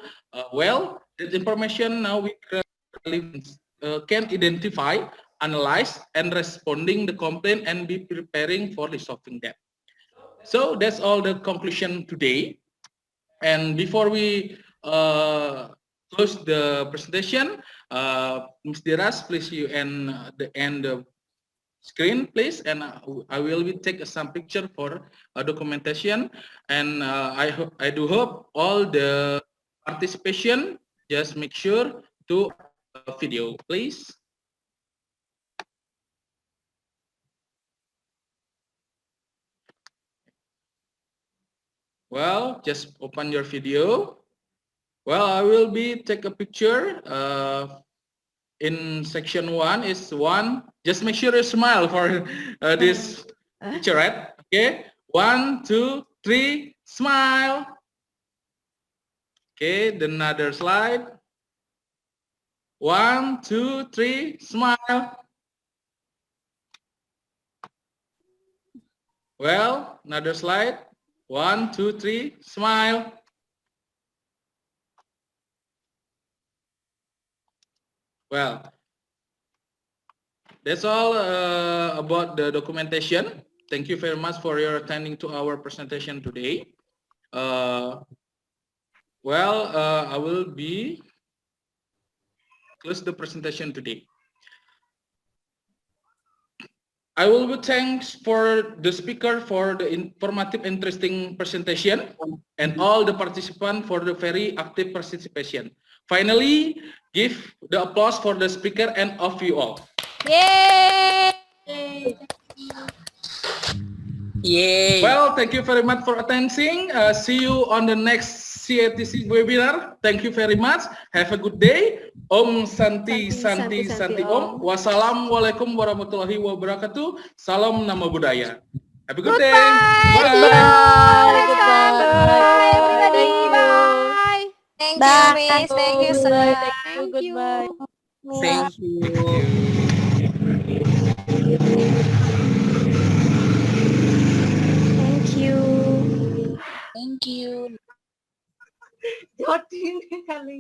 Well, the information now we can identify, analyze, and responding the complaint and be preparing for resolving that. So that's all the conclusion today. And before we close the presentation, Ms. Dhiras, please you end the screen, please, and I will take some picture for documentation. And I do hope all the participation just make sure to video, please. Well, just open your video. Well, I will be take a picture. In section 1 is 1. Just make sure you smile for this picture, right? Okay. 1, 2, 3, smile. Okay. Then another slide. 1, 2, 3, smile. Well, another slide. 1, 2, 3, smile. Well, that's all about the documentation. Thank you very much for your attending to our presentation today. I will be close the presentation today. I will be thanks for the speaker for the informative, interesting presentation, and all the participants for the very active participation. Finally, give the applause for the speaker and of you all. Yay! Yay! Well, thank you very much for attending. See you on the next CATC webinar. Thank you very much. Have a good day. Om Santi Santi Santi Om. Wassalamualaikum warahmatullahi wabarakatuh. Salam nama budaya. Have a good day. Bye. Everybody. Bye. Thank you, Miss. Thank you, sir. Thank you. Goodbye. Thank you. Thank you. Jod ini kali.